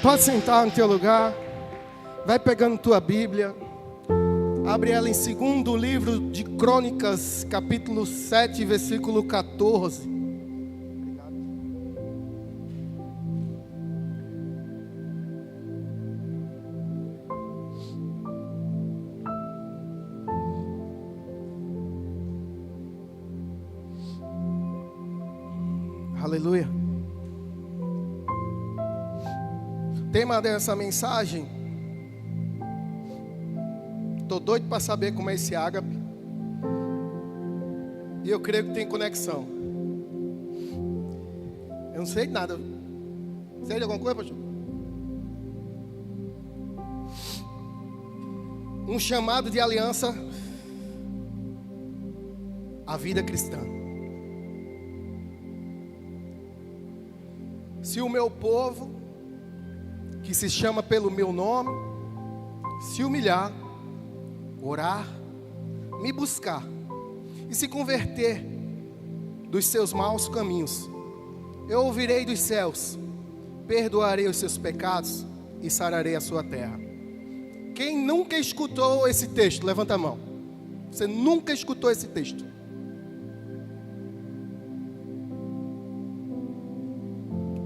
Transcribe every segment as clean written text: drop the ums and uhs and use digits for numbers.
Pode sentar no teu lugar. Vai pegando tua Bíblia. Abre ela em 2º livro de Crônicas, capítulo 7, versículo 14. Aleluia. O tema dessa mensagem, estou doido para saber como é esse ágape. E eu creio que tem conexão. Eu não sei de nada. Sei de alguma coisa, pastor? Um chamado de aliança à vida cristã. Se o meu povo, que se chama pelo meu nome, se humilhar, orar, me buscar e se converter dos seus maus caminhos, eu ouvirei dos céus, perdoarei os seus pecados e sararei a sua terra. Quem nunca escutou esse texto, levanta a mão. Você nunca escutou esse texto?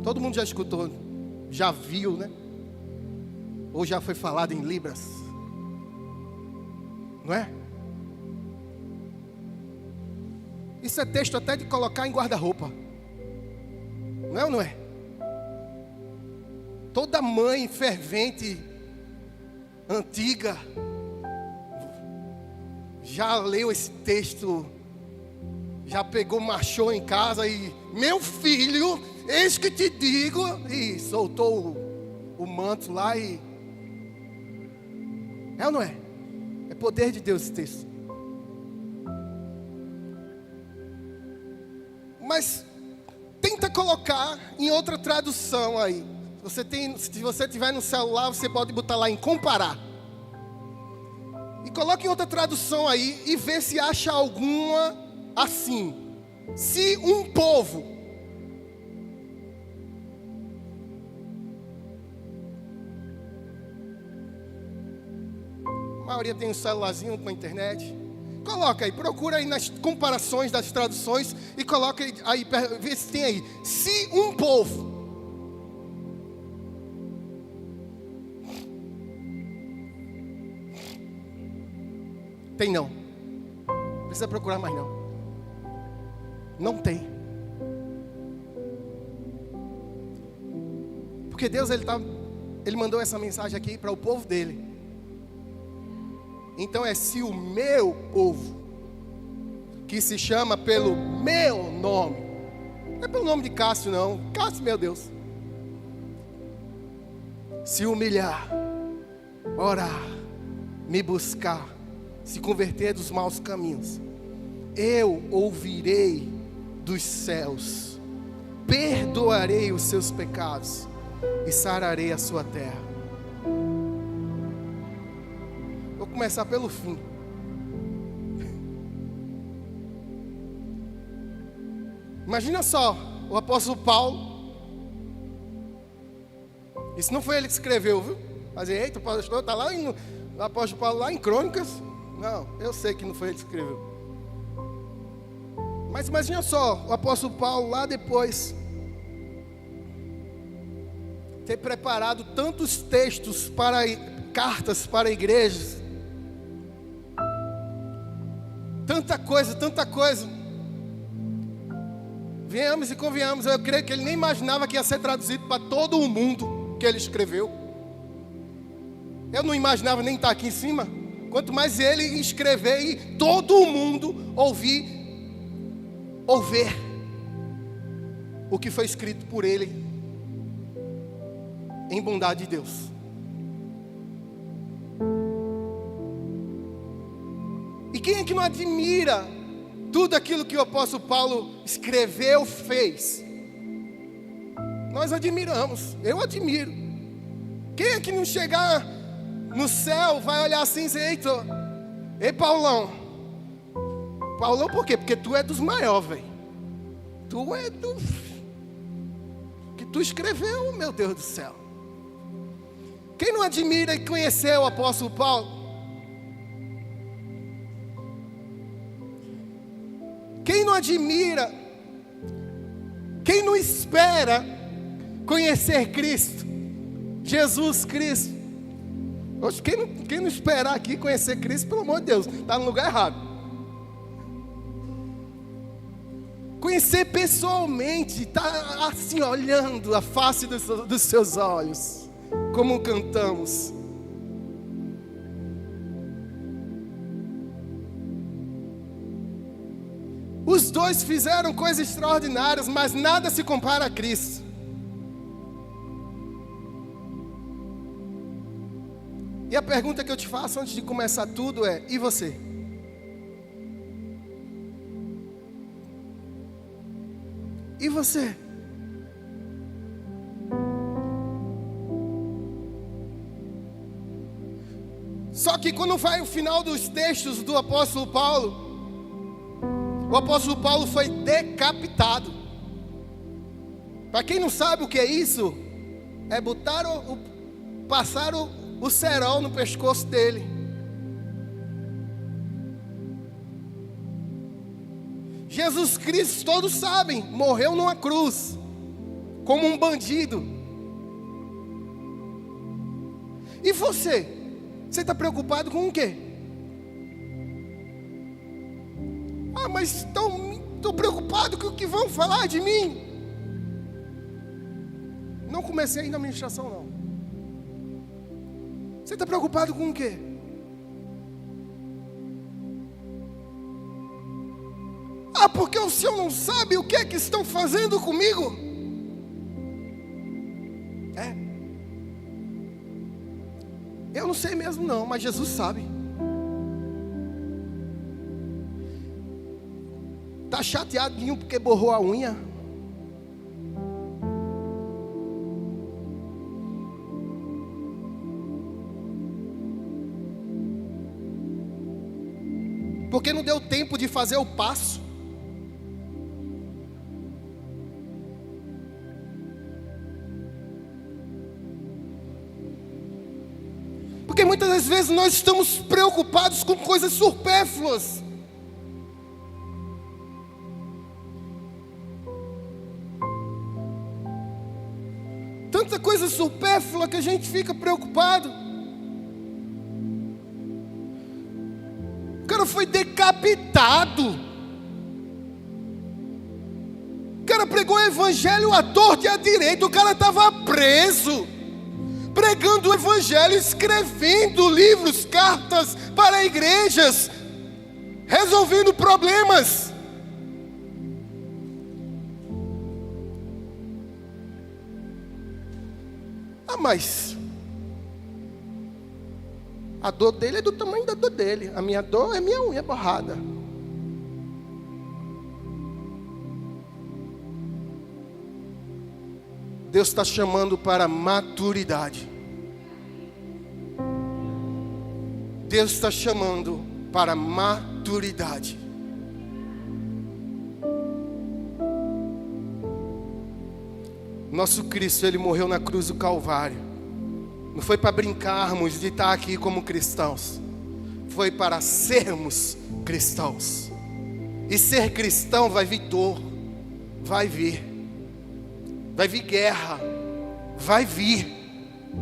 Todo mundo já escutou, já viu, né? Ou já foi falado em Libras, não é? Isso é texto até de colocar em guarda-roupa, não é ou não é? Toda mãe fervente, antiga, já leu esse texto, já pegou, marchou em casa e, meu filho, eis que te digo, e soltou o manto lá e... É ou não é? É poder de Deus esse texto. Mas tenta colocar em outra tradução aí. Se você tiver no celular, você pode botar lá em comparar. E coloque em outra tradução aí e vê se acha alguma assim. Se um povo... A maioria tem um celularzinho com a internet. Coloca aí, procura aí nas comparações das traduções e coloca aí, vê se tem aí. Se um povo. Tem não. Não precisa procurar mais não. Não tem. Porque Deus, Ele mandou essa mensagem aqui para o povo dele. Então é se o meu povo, que se chama pelo meu nome, não é pelo nome de Cássio não, Cássio, meu Deus, se humilhar, orar, me buscar, se converter dos maus caminhos, eu ouvirei dos céus, perdoarei os seus pecados e sararei a sua terra. Vou começar pelo fim. Imagina só, o apóstolo Paulo. Isso não foi ele que escreveu, viu? Mas eita, o pastor está lá o apóstolo Paulo lá em Crônicas. Não, eu sei que não foi ele que escreveu. Mas imagina só, o apóstolo Paulo lá depois ter preparado tantos textos cartas para igrejas. Tanta coisa. Venhamos e convenhamos, eu creio que ele nem imaginava que ia ser traduzido para todo o mundo que ele escreveu. Eu não imaginava nem estar aqui em cima. Quanto mais ele escrever e todo o mundo ouvir o que foi escrito por ele em bondade de Deus. E quem é que não admira tudo aquilo que o apóstolo Paulo escreveu, fez? Nós admiramos, eu admiro. Quem é que não chegar no céu vai olhar assim e dizer: eita, ei Paulão. Paulão por quê? Porque tu é dos maiores, velho. Tu é do... que tu escreveu, meu Deus do céu. Quem não admira e conhecer o apóstolo Paulo? Quem não admira, quem não espera conhecer Cristo, Jesus Cristo? Hoje, quem não esperar aqui conhecer Cristo, pelo amor de Deus, está no lugar errado. Conhecer pessoalmente, está assim, olhando a face dos seus olhos, como cantamos. Os dois fizeram coisas extraordinárias, mas nada se compara a Cristo. E a pergunta que eu te faço antes de começar tudo é: e você? E você? Só que quando vai o final dos textos do apóstolo Paulo, o apóstolo Paulo foi decapitado. Para quem não sabe o que é isso, é passar o cerol no pescoço dele. Jesus Cristo, todos sabem, morreu numa cruz, como um bandido. E você? Você está preocupado com o quê? Ah, mas estou preocupado com o que vão falar de mim. Não comecei ainda a ministração, não. Você está preocupado com o quê? Ah, porque o senhor não sabe o que é que estão fazendo comigo? Eu não sei mesmo não, mas Jesus sabe. Está chateadinho porque borrou a unha? Porque não deu tempo de fazer o passo? Porque muitas das vezes nós estamos preocupados com coisas supérfluas. Tanta coisa supérflua que a gente fica preocupado. O cara foi decapitado. O cara pregou o evangelho à torta e à direita. O cara estava preso, pregando o evangelho, escrevendo livros, cartas para igrejas, resolvendo problemas. Ah, mas a dor dele é do tamanho da dor dele. A minha dor é minha unha borrada. Deus está chamando para maturidade. Deus está chamando para maturidade. Nosso Cristo, Ele morreu na cruz do Calvário. Não foi para brincarmos de estar aqui como cristãos. Foi para sermos cristãos. E ser cristão vai vir dor. Vai vir. Vai vir guerra. Vai vir.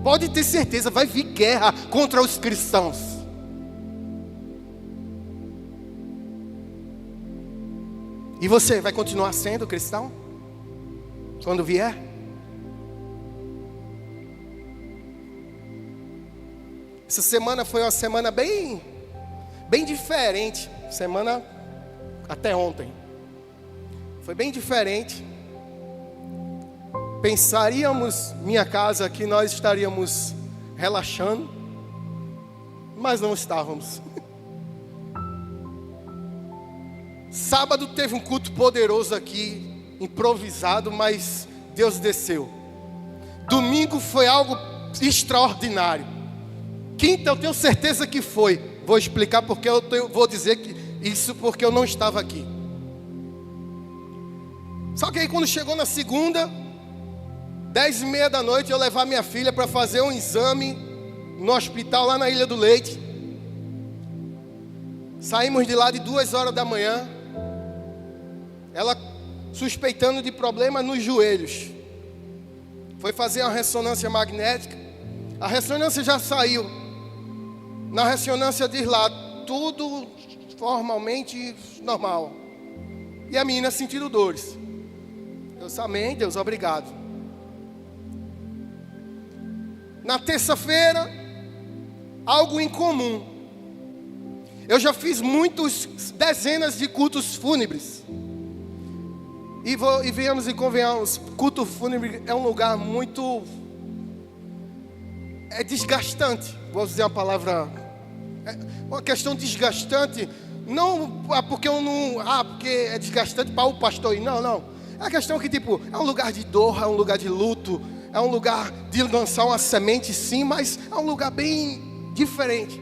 Pode ter certeza, vai vir guerra contra os cristãos. E você vai continuar sendo cristão? Quando vier? Essa semana foi uma semana bem diferente. Semana até ontem. Foi bem diferente. Pensaríamos, minha casa, que nós estaríamos relaxando, mas não estávamos. Sábado teve um culto poderoso aqui, improvisado, mas Deus desceu. Domingo foi algo extraordinário. Quinta eu tenho certeza que foi. Vou explicar porque vou dizer que isso porque eu não estava aqui. Só que aí quando chegou na segunda, 10h30 da noite, eu levar minha filha para fazer um exame no hospital lá na Ilha do Leite. Saímos de lá de 2h da manhã. Ela suspeitando de problemas nos joelhos. Foi fazer uma ressonância magnética. A ressonância já saiu. Na ressonância diz lá, tudo formalmente normal. E a menina sentindo dores. Deus, amém, Deus, obrigado. Na terça-feira, algo incomum. Eu já fiz dezenas de cultos fúnebres. E venhamos e convenhamos, culto fúnebre é um lugar muito... É desgastante. Vou dizer uma palavra... É uma questão desgastante. Não porque eu não... porque é desgastante para o pastor ir. Não. É a questão que, é um lugar de dor, é um lugar de luto. É um lugar de lançar uma semente, sim, mas é um lugar bem diferente.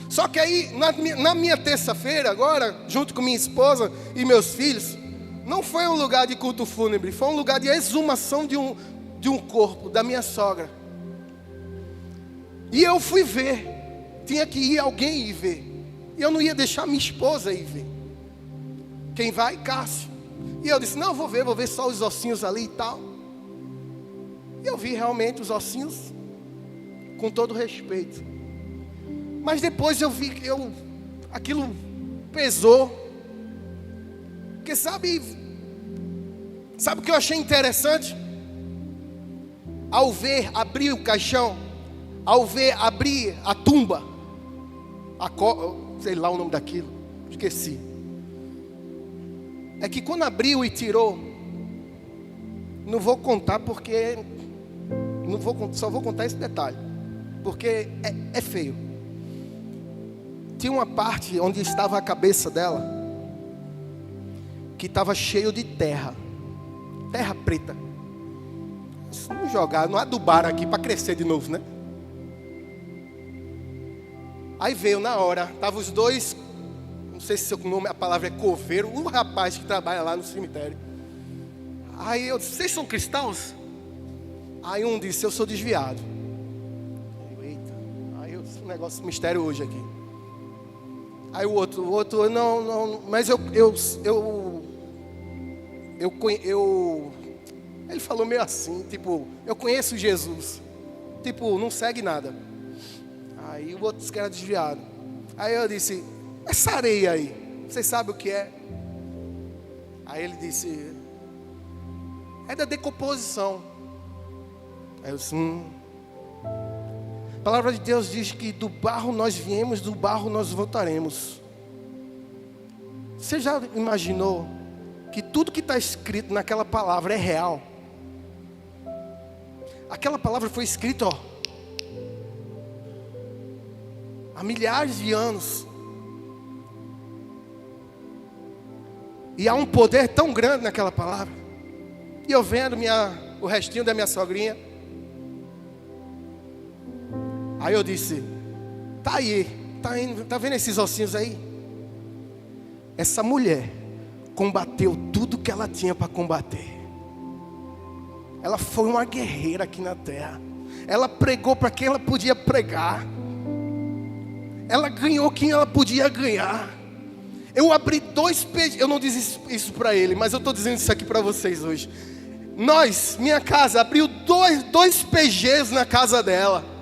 Só que aí, na minha terça-feira, agora, junto com minha esposa e meus filhos, não foi um lugar de culto fúnebre, foi um lugar de exumação de um corpo, da minha sogra. E eu fui ver, tinha que ir alguém ir ver. E eu não ia deixar minha esposa ir ver. Quem vai? Cássio. E eu disse, não, vou ver só os ossinhos ali e tal. E eu vi realmente os ossinhos, com todo respeito. Mas depois eu vi que aquilo pesou. Porque sabe o que eu achei interessante? Ao ver abrir o caixão, ao ver abrir a tumba, sei lá o nome daquilo, esqueci. É que quando abriu e tirou, não vou contar porque... só vou contar esse detalhe, porque é feio. Tinha uma parte onde estava a cabeça dela, que estava cheio de terra preta. Não jogar, não adubaram aqui para crescer de novo, né? Aí veio na hora, estavam os dois, não sei se o nome, a palavra é coveiro, o rapaz que trabalha lá no cemitério. Aí eu disse, vocês são cristãos? Aí um disse, eu sou desviado. Eita, aí um negócio mistério hoje aqui. Aí o outro, não, mas ele falou meio assim, eu conheço Jesus. Não segue nada. Aí o outro disse que era desviado. Aí eu disse, essa areia aí, vocês sabem o que é? Aí ele disse, é da decomposição. Aí eu disse, A palavra de Deus diz que do barro nós viemos, do barro nós voltaremos. Você já imaginou que tudo que está escrito naquela palavra é real? Aquela palavra foi escrita, há milhares de anos. E há um poder tão grande naquela palavra. E eu vendo o restinho da minha sogrinha. Aí eu disse, tá aí, tá vendo esses ossinhos aí? Essa mulher combateu tudo que ela tinha para combater. Ela foi uma guerreira aqui na terra. Ela pregou para quem ela podia pregar. Ela ganhou quem ela podia ganhar. Eu abri 2 PG, eu não disse isso para ele, mas eu estou dizendo isso aqui para vocês hoje. Minha casa, abriu dois PGs na casa dela.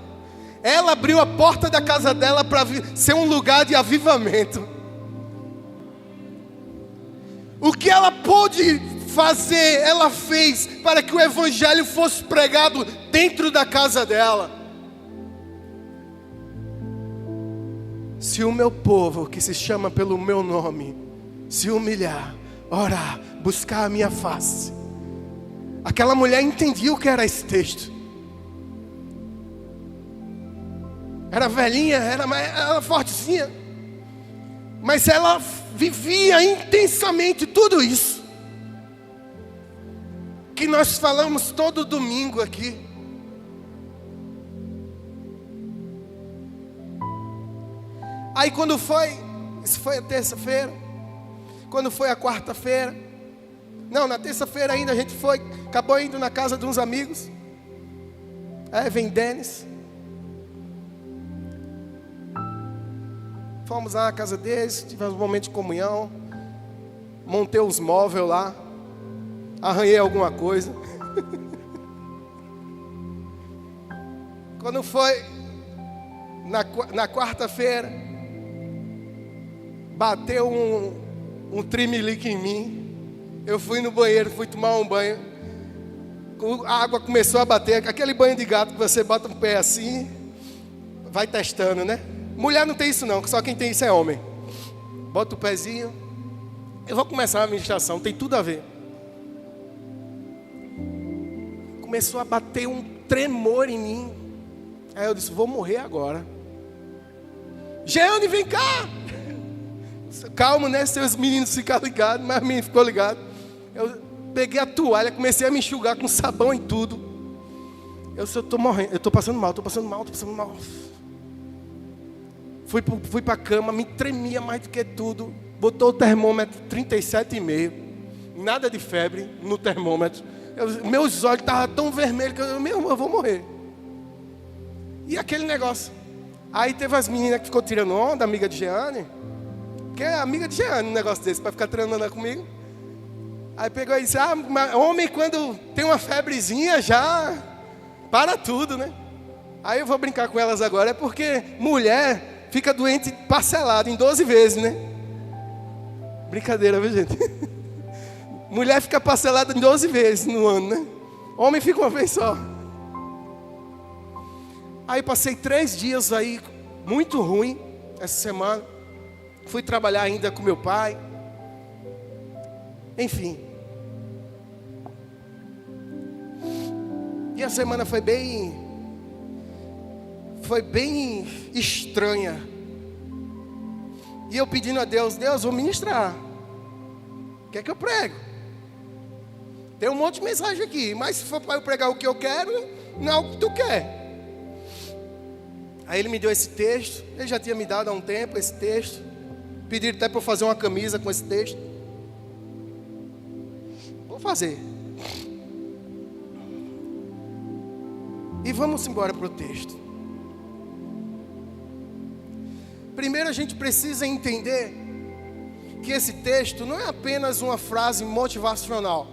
Ela abriu a porta da casa dela para ser um lugar de avivamento. O que ela pôde fazer, ela fez para que o evangelho fosse pregado dentro da casa dela. Se o meu povo, que se chama pelo meu nome, se humilhar, orar, buscar a minha face. Aquela mulher entendia o que era esse texto. Era velhinha, era fortezinha, mas ela vivia intensamente tudo isso que nós falamos todo domingo aqui. Aí quando foi, isso foi a terça-feira, quando foi a quarta-feira, Não, na terça-feira ainda a gente acabou indo na casa de uns amigos. Evan e Dennis. Fomos lá na casa deles, tivemos um momento de comunhão. Montei os móveis lá. Arranhei alguma coisa. Quando foi na quarta-feira, bateu um trimelique em mim. Eu fui no banheiro, fui tomar um banho. A água começou a bater. Aquele banho de gato que você bota um pé assim, vai testando, né? Mulher não tem isso não, só quem tem isso é homem. Bota o pezinho. Eu vou começar a ministração, tem tudo a ver. Começou a bater um tremor em mim. Aí eu disse, vou morrer agora. Jeane, vem cá. Calma, né? Seus meninos ficaram ligados, mas o menino ficou ligado. Eu peguei a toalha, comecei a me enxugar com sabão e tudo. Eu estou morrendo, eu estou passando mal. Fui para a cama, me tremia mais do que tudo. Botou o termômetro 37,5. Nada de febre no termômetro. Meus olhos estavam tão vermelhos que eu vou morrer. E aquele negócio. Aí teve as meninas que ficou tirando onda, amiga de Jeane. Que é amiga de Jeane, um negócio desse, para ficar tirando onda comigo. Aí pegou e disse, homem quando tem uma febrezinha já para tudo, né? Aí eu vou brincar com elas agora, é porque mulher fica doente parcelado em 12 vezes, né? Brincadeira, viu, gente? Mulher fica parcelada em 12 vezes no ano, né? Homem fica uma vez só. Aí passei 3 dias aí, muito ruim, essa semana. Fui trabalhar ainda com meu pai. Enfim. E a semana foi bem estranha. E eu pedindo a Deus, vou ministrar. Quer que eu prego? Tem um monte de mensagem aqui, mas se for para eu pregar o que eu quero, não é o que tu quer. Aí ele me deu esse texto, ele já tinha me dado há um tempo esse texto. Pediram até para eu fazer uma camisa com esse texto. Vou fazer. E vamos embora para o texto. Primeiro a gente precisa entender que esse texto não é apenas uma frase motivacional.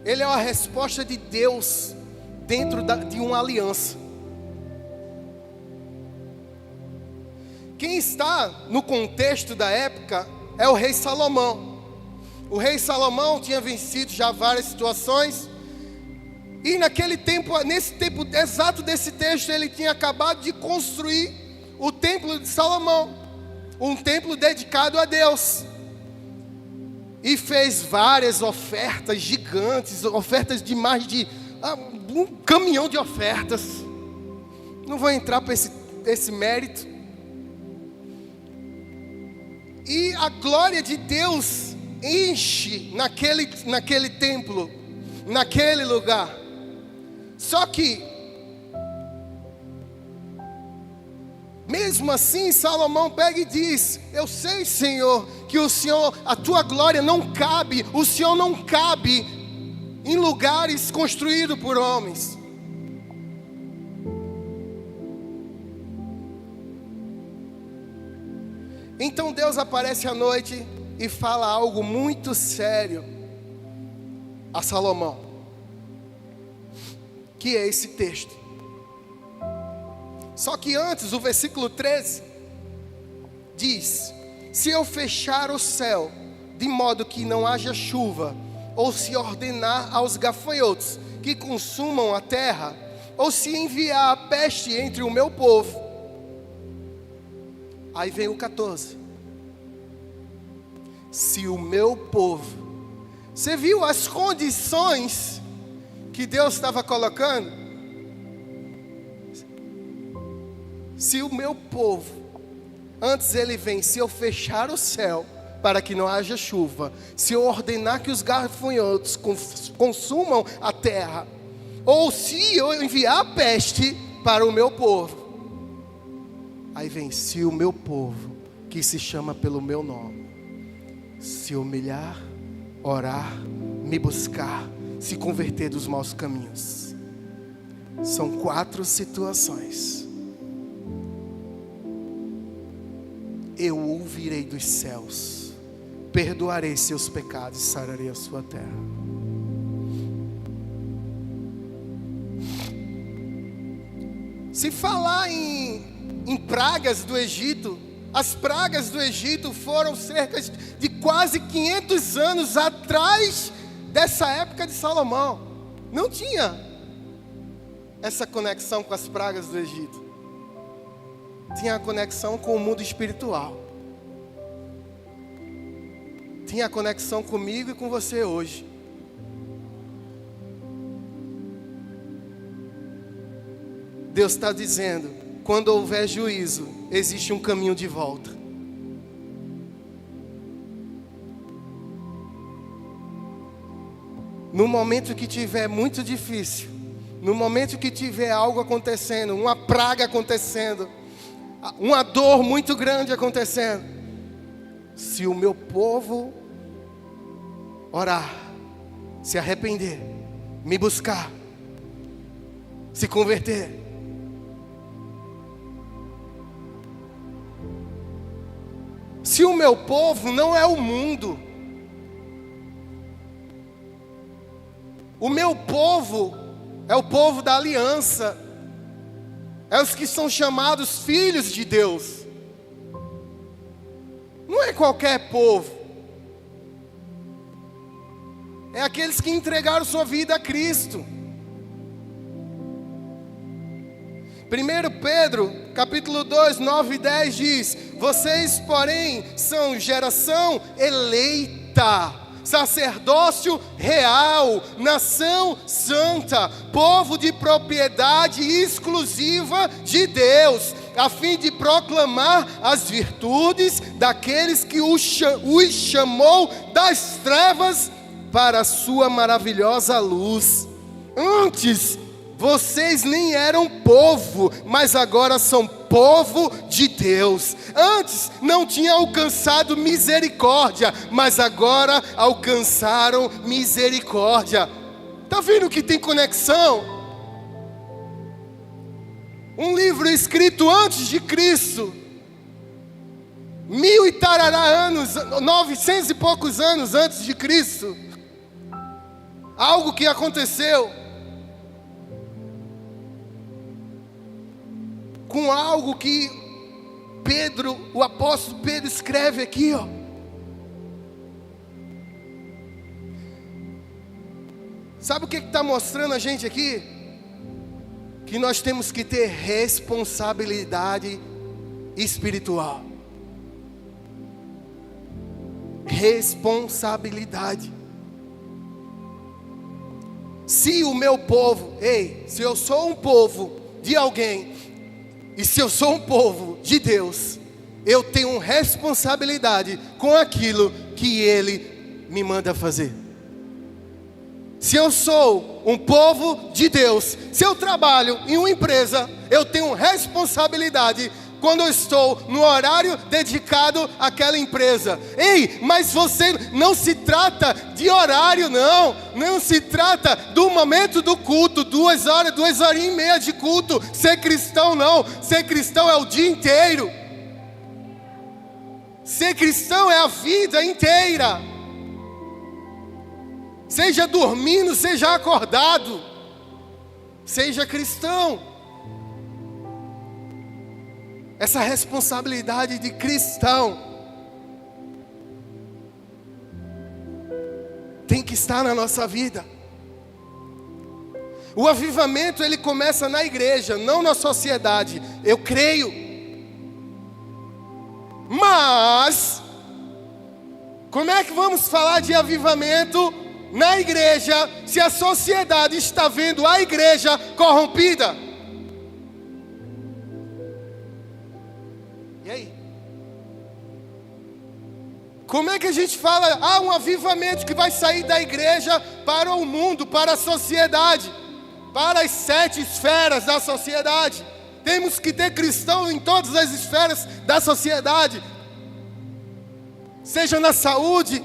Ele é uma resposta de Deus dentro de uma aliança. Quem está no contexto da época é o rei Salomão. O rei Salomão tinha vencido já várias situações. E nesse tempo exato desse texto, ele tinha acabado de construir o templo de Salomão. Um templo dedicado a Deus. E fez várias ofertas gigantes, ofertas de mais de um caminhão de ofertas. Não vou entrar para esse mérito. E a glória de Deus enche naquele templo, naquele lugar. Só que, mesmo assim, Salomão pega e diz, eu sei, Senhor, que a tua glória não cabe, o Senhor não cabe em lugares construídos por homens. Então Deus aparece à noite e fala algo muito sério a Salomão, que é esse texto. Só que antes, o versículo 13 diz, se eu fechar o céu de modo que não haja chuva, ou se ordenar aos gafanhotos que consumam a terra, ou se enviar a peste entre o meu povo. Aí vem o 14. Se o meu povo... Você viu as condições que Deus estava colocando? Se o meu povo, antes ele vem, se eu fechar o céu para que não haja chuva, se eu ordenar que os gafanhotos consumam a terra, ou se eu enviar a peste para o meu povo. Aí vem, se o meu povo, que se chama pelo meu nome, se humilhar, orar, me buscar, se converter dos maus caminhos. São 4 situações. Eu ouvirei dos céus, perdoarei seus pecados e sararei a sua terra. Se falar em pragas do Egito, as pragas do Egito foram cerca de quase 500 anos atrás dessa época de Salomão. Não tinha essa conexão com as pragas do Egito. Tinha a conexão com o mundo espiritual. Tinha a conexão comigo e com você hoje. Deus está dizendo, quando houver juízo, existe um caminho de volta. No momento que tiver muito difícil, no momento que tiver algo acontecendo, uma praga acontecendo, uma dor muito grande acontecendo, se o meu povo orar, se arrepender, me buscar, se converter, se o meu povo não é o mundo, o meu povo é o povo da aliança, é os que são chamados filhos de Deus. Não é qualquer povo. É aqueles que entregaram sua vida a Cristo. 1 Pedro, capítulo 2, 9 e 10 diz: vocês, porém, são geração eleita, sacerdócio real, nação santa, povo de propriedade exclusiva de Deus, a fim de proclamar as virtudes daqueles que os chamou das trevas para a sua maravilhosa luz. Antes, vocês nem eram povo, mas agora são povo de Deus. Antes não tinham alcançado misericórdia, mas agora alcançaram misericórdia. Está vendo que tem conexão? Um livro escrito antes de Cristo, 1000 e tarará anos, 900 e poucos anos antes de Cristo. Algo que aconteceu com algo que Pedro, o apóstolo Pedro escreve aqui, ó. Sabe o que está mostrando a gente aqui? Que nós temos que ter responsabilidade espiritual. Responsabilidade. Se o meu povo, se eu sou um povo de alguém, e se eu sou um povo de Deus, eu tenho responsabilidade com aquilo que Ele me manda fazer. Se eu sou um povo de Deus, se eu trabalho em uma empresa, eu tenho responsabilidade quando eu estou no horário dedicado àquela empresa. Mas você, não se trata de horário, não se trata do momento do culto, 2 horas, 2 horinhas e meia de culto. Ser cristão não, ser cristão é o dia inteiro. Ser cristão é a vida inteira. Seja dormindo, seja acordado, seja cristão. Essa responsabilidade de cristão tem que estar na nossa vida. O avivamento, ele começa na igreja, não na sociedade. Eu creio. Mas como é que vamos falar de avivamento na igreja se a sociedade está vendo a igreja corrompida? E aí? Como é que a gente fala, um avivamento que vai sair da igreja para o mundo, para a sociedade, para as 7 esferas da sociedade? Temos que ter cristão em todas as esferas da sociedade, seja na saúde,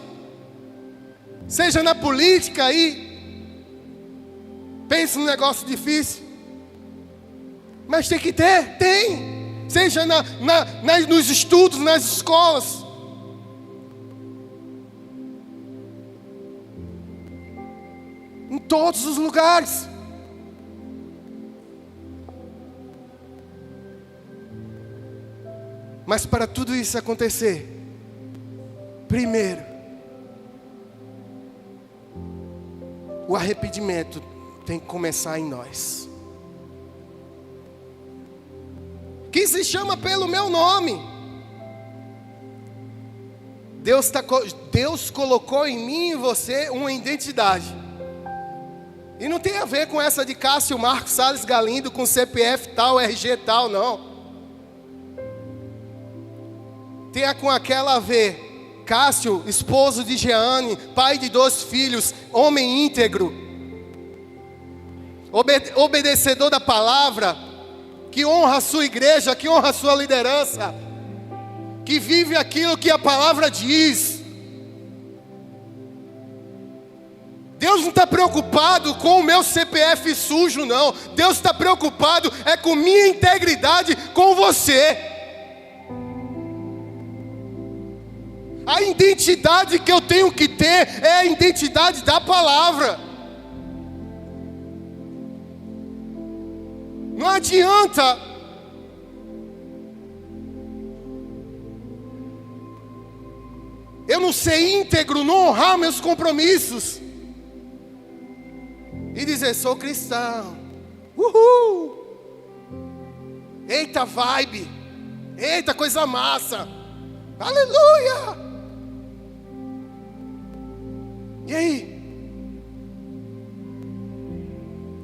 Seja na política aí, pense num negócio difícil. Mas tem que ter, tem. Seja nos estudos, nas escolas. Em todos os lugares. Mas para tudo isso acontecer, primeiro, o arrependimento tem que começar em nós. Que se chama pelo meu nome. Deus colocou em mim e em você uma identidade. E não tem a ver com essa de Cássio Marcos Salles Galindo, com CPF tal, RG tal, não. Tem com aquela a ver. Cássio, esposo de Jeane, pai de 2 filhos, homem íntegro, obedecedor da palavra, que honra a sua igreja, que honra a sua liderança, que vive aquilo que a palavra diz. Deus não está preocupado com o meu CPF sujo, não. Deus está preocupado com minha integridade com você. A identidade que eu tenho que ter é a identidade da palavra. Não adianta eu não ser íntegro, não honrar meus compromissos e dizer, sou cristão. Uhul! Eita vibe! Eita coisa massa! Aleluia! E aí?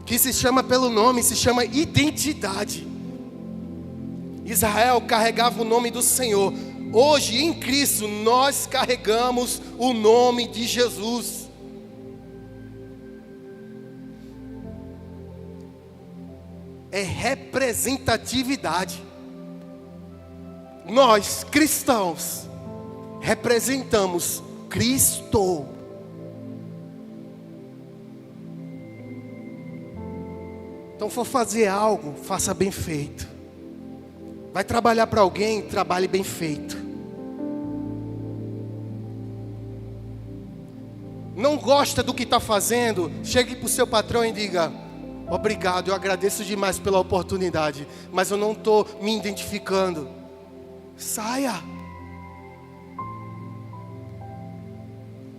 Que se chama pelo nome, se chama identidade. Israel carregava o nome do Senhor. Hoje em Cristo nós carregamos o nome de Jesus. É representatividade. Nós, cristãos, representamos Cristo. Então, for fazer algo, faça bem feito. Vai trabalhar para alguém, trabalhe bem feito. Não gosta do que está fazendo, chegue para o seu patrão e diga, obrigado, eu agradeço demais pela oportunidade, mas eu não estou me identificando. Saia.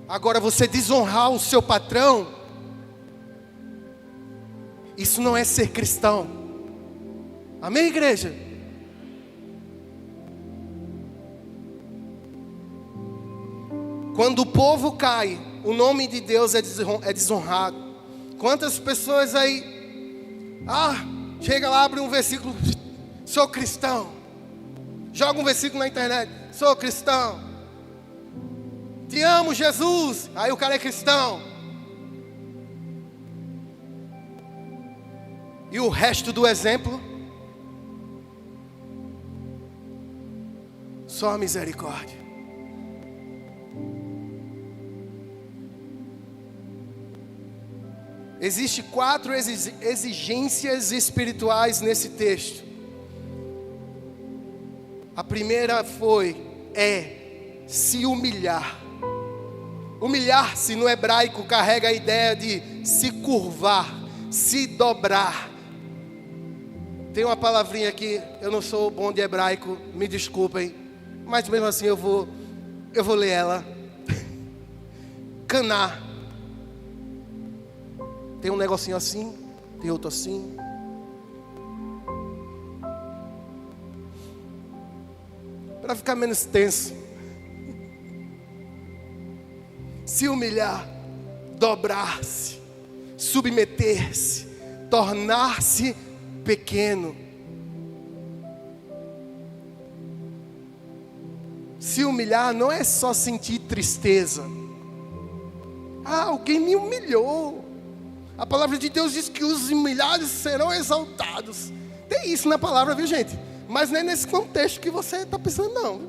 Agora, você desonrar o seu patrão, isso não é ser cristão. Amém, igreja? Quando o povo cai, o nome de Deus é desonrado. Quantas pessoas aí, chega lá, abre um versículo, sou cristão. Joga um versículo na internet, sou cristão. Te amo, Jesus. Aí o cara é cristão. E o resto do exemplo, só a misericórdia. Existem 4 exigências espirituais nesse texto. A primeira é se humilhar. Humilhar-se no hebraico carrega a ideia de se curvar, se dobrar. Tem uma palavrinha aqui, eu não sou bom de hebraico, me desculpem, mas mesmo assim eu vou ler ela. Caná. Tem um negocinho assim, tem outro assim. Para ficar menos tenso. Se humilhar, dobrar-se, submeter-se, tornar-se pequeno. Se humilhar não é só sentir tristeza. Alguém me humilhou. A palavra de Deus diz que os humilhados serão exaltados. Tem isso na palavra, viu, gente? Mas não é nesse contexto que você está pensando, não.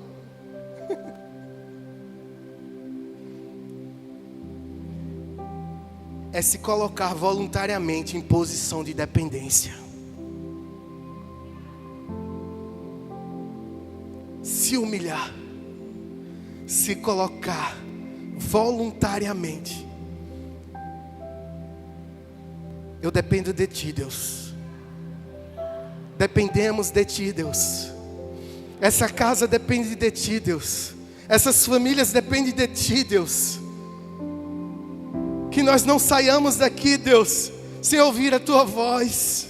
é se colocar voluntariamente em posição de dependência. Se humilhar, se colocar voluntariamente. Eu dependo de Ti, Deus. Dependemos de Ti, Deus. Essa casa depende de Ti, Deus. Essas famílias dependem de Ti, Deus. Que nós não saiamos daqui, Deus, sem ouvir a Tua voz.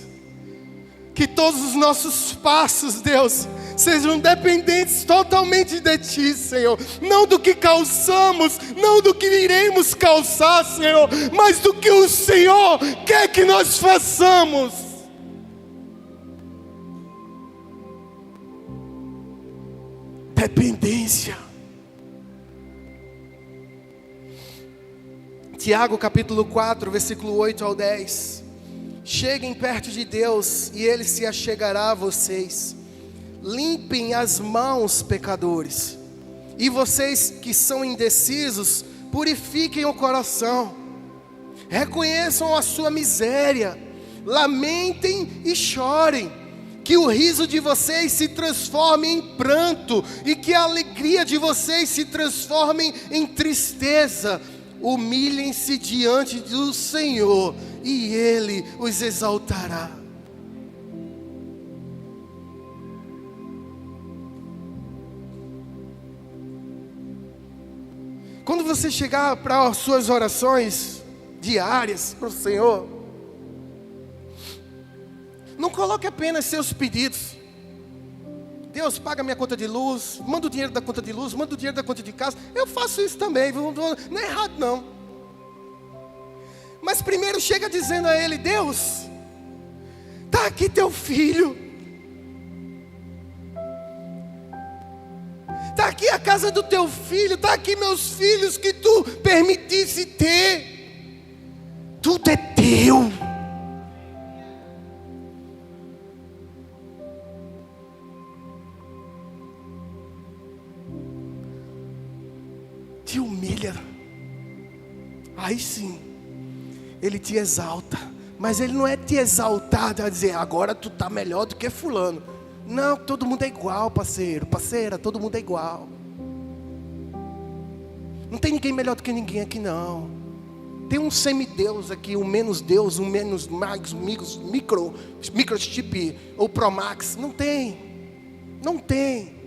Que todos os nossos passos, Deus, sejam dependentes totalmente de Ti, Senhor. Não do que calçamos, não do que iremos calçar, Senhor, mas do que o Senhor quer que nós façamos. Dependência. Tiago capítulo 4, versículo 8 ao 10. Cheguem perto de Deus e Ele se achegará a vocês. Limpem as mãos, pecadores. E vocês que são indecisos, purifiquem o coração. Reconheçam a sua miséria. Lamentem e chorem. Que o riso de vocês se transforme em pranto. E que a alegria de vocês se transforme em tristeza. Humilhem-se diante do Senhor e Ele os exaltará. Quando você chegar para as suas orações diárias para o Senhor, não coloque apenas seus pedidos. Deus, paga minha conta de luz, manda o dinheiro da conta de luz, manda o dinheiro da conta de casa. Eu faço isso também, não é errado não. Mas primeiro chega dizendo a Ele: Deus, está aqui teu filho. Está aqui a casa do teu filho, está aqui meus filhos que tu permitisse ter. Tudo é teu. Te humilha, aí sim, Ele te exalta. Mas Ele não é te exaltar, a dizer, agora tu está melhor do que fulano. Não, todo mundo é igual, parceiro, parceira, todo mundo é igual. Não tem ninguém melhor do que ninguém aqui não. Tem um semideus aqui, um menos Deus, um menos Max, microchip ou Pro Max. Não tem, não tem.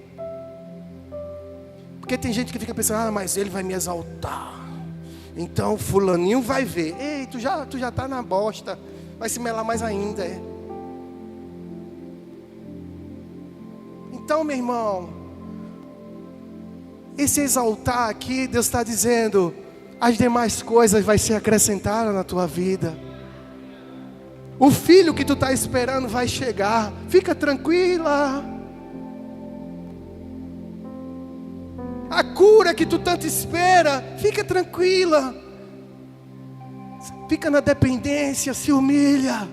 Porque tem gente que fica pensando, mas ele vai me exaltar. Então fulaninho vai ver. Ei, tu já está na bosta. Vai se melar mais ainda. Então, meu irmão, esse exaltar aqui, Deus está dizendo, as demais coisas vai ser acrescentada na tua vida. O filho que tu está esperando vai chegar. Fica tranquila. A cura que tu tanto espera, fica tranquila. Fica na dependência, se humilha.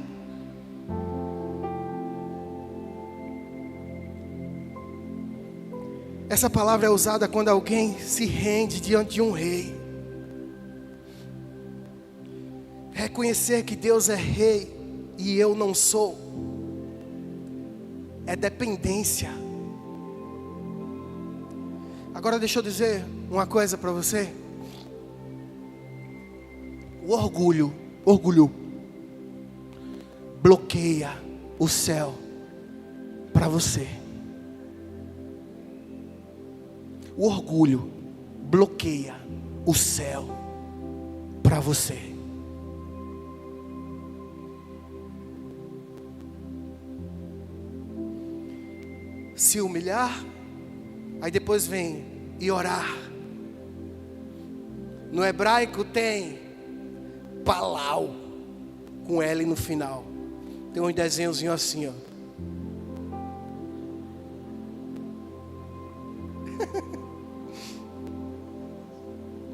Essa palavra é usada quando alguém se rende diante de um rei. Reconhecer que Deus é rei e eu não sou, é dependência. Agora deixa eu dizer uma coisa para você. O orgulho bloqueia o céu para você. O orgulho bloqueia o céu para você. Se humilhar, aí depois vem e orar. No hebraico tem palau com L no final. Tem um desenhozinho assim, ó.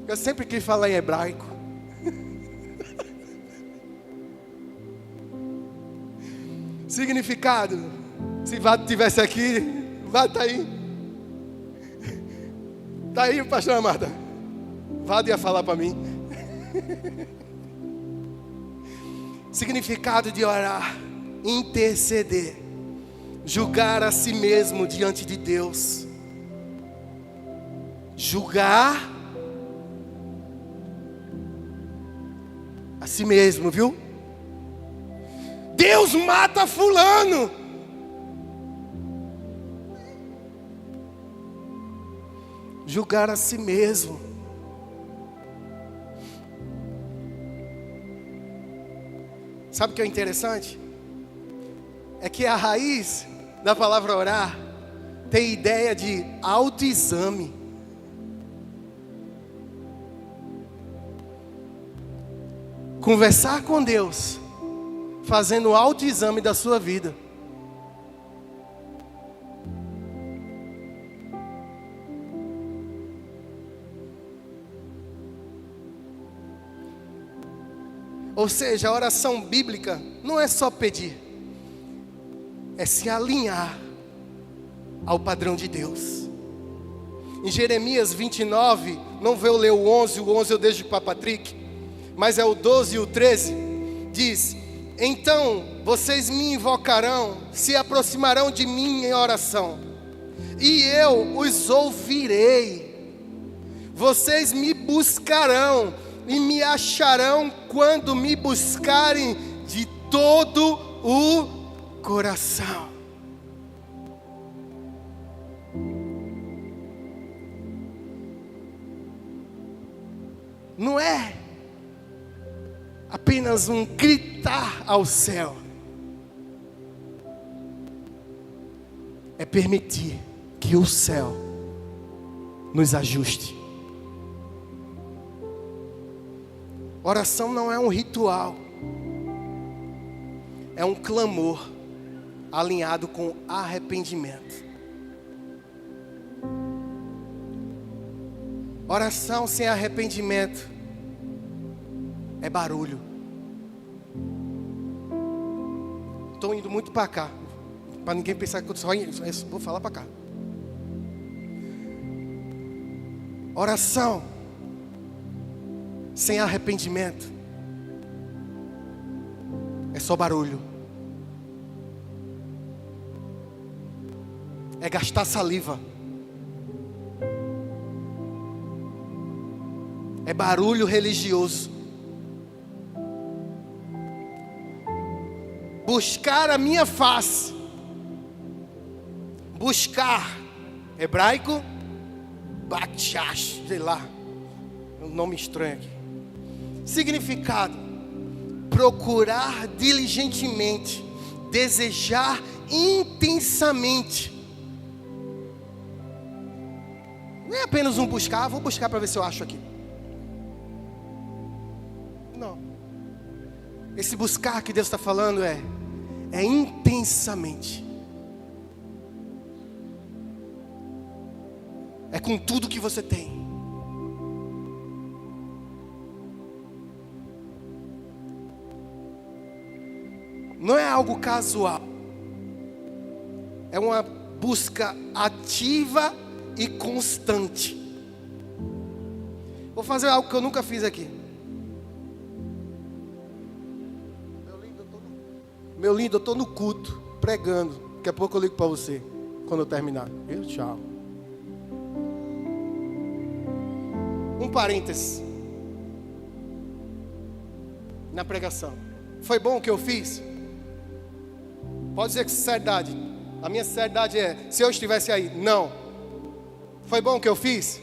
Eu sempre quis falar em hebraico. Significado. Se Vado estivesse aqui, Vado está aí. Está aí, pastor Amada. Vado ia falar para mim. Significado de orar: interceder, julgar a si mesmo diante de Deus. Julgar a si mesmo, viu? Deus mata fulano. Julgar a si mesmo. Sabe o que é interessante? É que a raiz da palavra orar tem ideia de autoexame. Conversar com Deus, fazendo autoexame da sua vida. Ou seja, a oração bíblica não é só pedir, é se alinhar ao padrão de Deus. Em Jeremias 29, não vou ler o 11 eu deixo para Patrick, mas é o 12 e o 13, diz: então vocês me invocarão, se aproximarão de mim em oração, e eu os ouvirei. Vocês me buscarão e me acharão quando me buscarem de todo o coração. Não é apenas um gritar ao céu, é permitir que o céu nos ajuste. Oração não é um ritual, é um clamor alinhado com arrependimento. Oração sem arrependimento é barulho. Estou indo muito para cá, para ninguém pensar que eu só vou falar para cá. Oração sem arrependimento é só barulho. É gastar saliva. É barulho religioso. Buscar a minha face. Buscar, hebraico, bakshash, sei lá, um nome estranho aqui. Significado: procurar diligentemente, desejar intensamente. Não é apenas um buscar, vou buscar para ver se eu acho aqui. Não. Esse buscar que Deus está falando é intensamente. É com tudo que você tem. Não é algo casual. É uma busca ativa e constante. Vou fazer algo que eu nunca fiz aqui. Meu lindo, eu estou no culto, pregando. Daqui a pouco eu ligo para você, quando eu terminar. Tchau. Um parênteses. Na pregação. Foi bom o que eu fiz? Pode dizer que sinceridade. A minha sinceridade é, se eu estivesse aí, não. Foi bom o que eu fiz?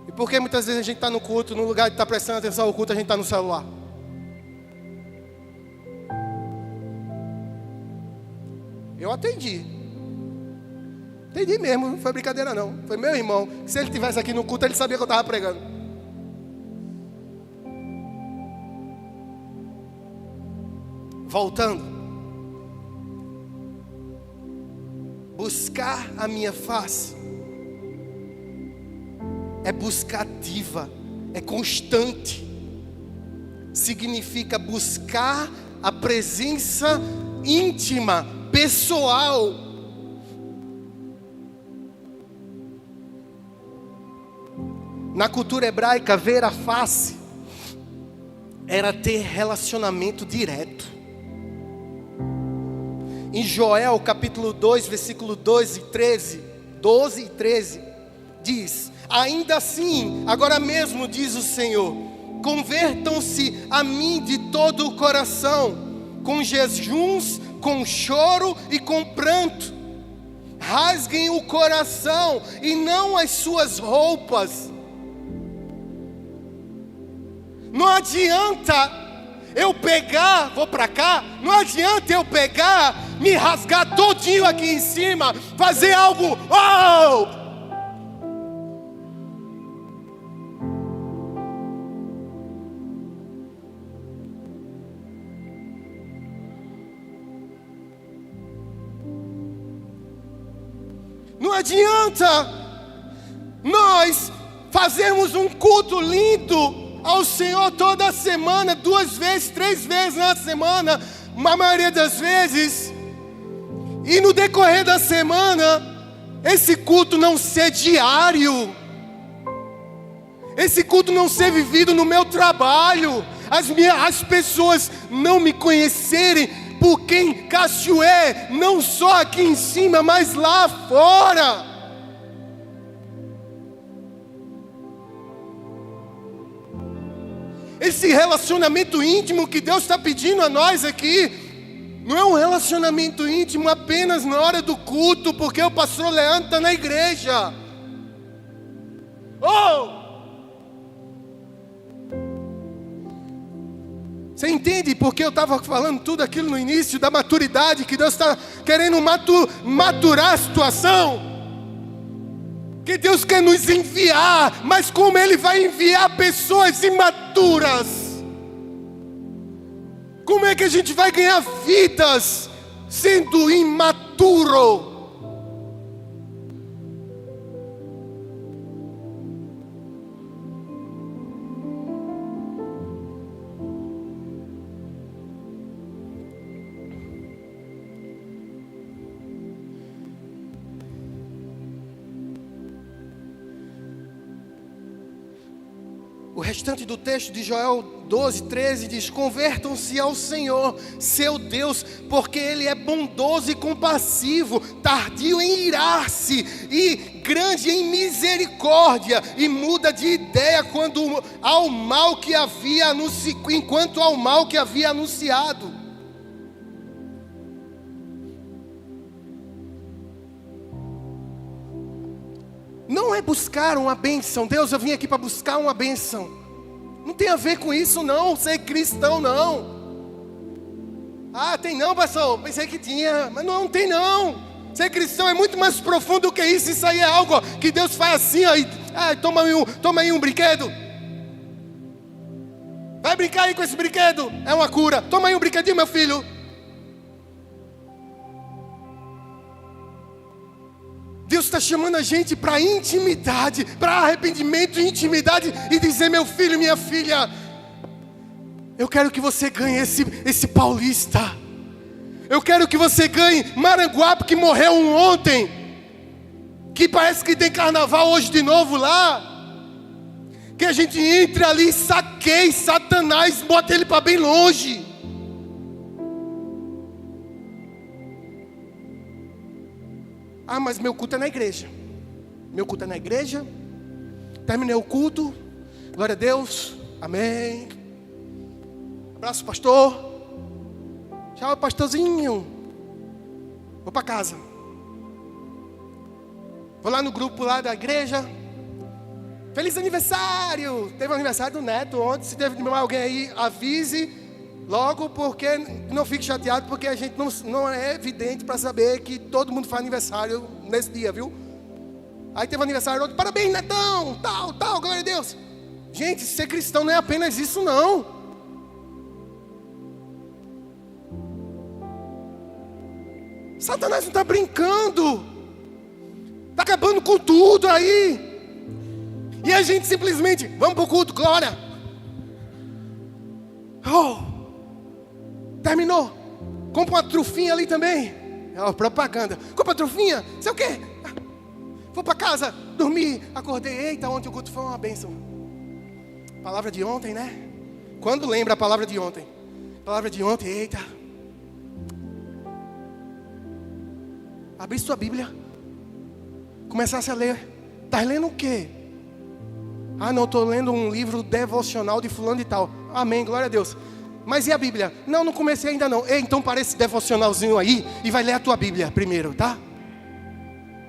E por que muitas vezes a gente está no culto, no lugar de estar prestando atenção ao culto, a gente está no celular? Eu atendi. Atendi mesmo, não foi brincadeira não. Foi meu irmão. Se ele estivesse aqui no culto, ele sabia que eu estava pregando. Voltando. Buscar a minha face é busca ativa, é constante. Significa buscar a presença íntima, pessoal. Na cultura hebraica, ver a face era ter relacionamento direto. Em Joel capítulo 2, versículo 12 e 13, diz: ainda assim, agora mesmo diz o Senhor, convertam-se a mim de todo o coração, com jejuns, com choro e com pranto. Rasguem o coração e não as suas roupas. Não adianta eu pegar, vou para cá, não adianta eu pegar, me rasgar todinho aqui em cima, fazer algo, oh! Não adianta nós fazermos um culto lindo ao Senhor toda semana, 2 vezes, 3 vezes na semana, a maioria das vezes, e no decorrer da semana, esse culto não ser diário, esse culto não ser vivido no meu trabalho, as pessoas não me conhecerem por quem Cássio é, não só aqui em cima, mas lá fora. Esse relacionamento íntimo que Deus está pedindo a nós aqui, não é um relacionamento íntimo apenas na hora do culto, porque o pastor Leandro está na igreja. Oh! Você entende porque eu estava falando tudo aquilo no início, da maturidade, que Deus está querendo maturar a situação? Que Deus quer nos enviar, mas como Ele vai enviar pessoas imaturas? Como é que a gente vai ganhar vidas sendo imaturo? O restante do texto de Joel 12, 13 diz: convertam-se ao Senhor, seu Deus, porque Ele é bondoso e compassivo, tardio em irar-se e grande em misericórdia, e muda de ideia enquanto ao mal que havia anunciado. Não é buscar uma bênção. Deus, eu vim aqui para buscar uma bênção. Não tem a ver com isso não, ser cristão não. Ah, tem não, pastor, pensei que tinha. Mas não tem não. Ser cristão é muito mais profundo do que isso. Isso aí é algo que Deus faz assim, ó, toma aí um brinquedo. Vai brincar aí com esse brinquedo, é uma cura. Toma aí um brinquedinho, meu filho. Deus está chamando a gente para intimidade, para arrependimento e intimidade, e dizer: meu filho, minha filha, eu quero que você ganhe esse paulista. Eu quero que você ganhe Maranguape, que morreu ontem, que parece que tem carnaval hoje de novo lá. Que a gente entre ali, saqueie Satanás, bota ele para bem longe. Ah, mas meu culto é na igreja. Meu culto é na igreja. Terminei o culto. Glória a Deus. Amém. Abraço, pastor. Tchau, pastorzinho. Vou para casa. Vou lá no grupo lá da igreja. Feliz aniversário. Teve o aniversário do neto ontem. Se teve alguém aí, avise logo, porque não fique chateado, porque a gente não é evidente para saber que todo mundo faz aniversário nesse dia, viu? Aí teve aniversário outro, parabéns, netão, tal, glória a Deus. Gente, ser cristão não é apenas isso não. Satanás não está brincando, está acabando com tudo aí. E a gente simplesmente, vamos para o culto, glória. Oh, terminou. Compra uma trufinha ali também. É propaganda. Compra uma trufinha, sei o quê. Vou para casa, dormi, acordei. Eita, ontem o culto foi uma bênção. Palavra de ontem, né? Quando lembra a palavra de ontem? Palavra de ontem, eita. Abri sua Bíblia. Começasse a ler. Está lendo o quê? Ah, não, estou lendo um livro devocional de fulano e tal. Amém, glória a Deus. Mas e a Bíblia? Não comecei ainda não. Ei, então para esse devocionalzinho aí e vai ler a tua Bíblia primeiro, tá?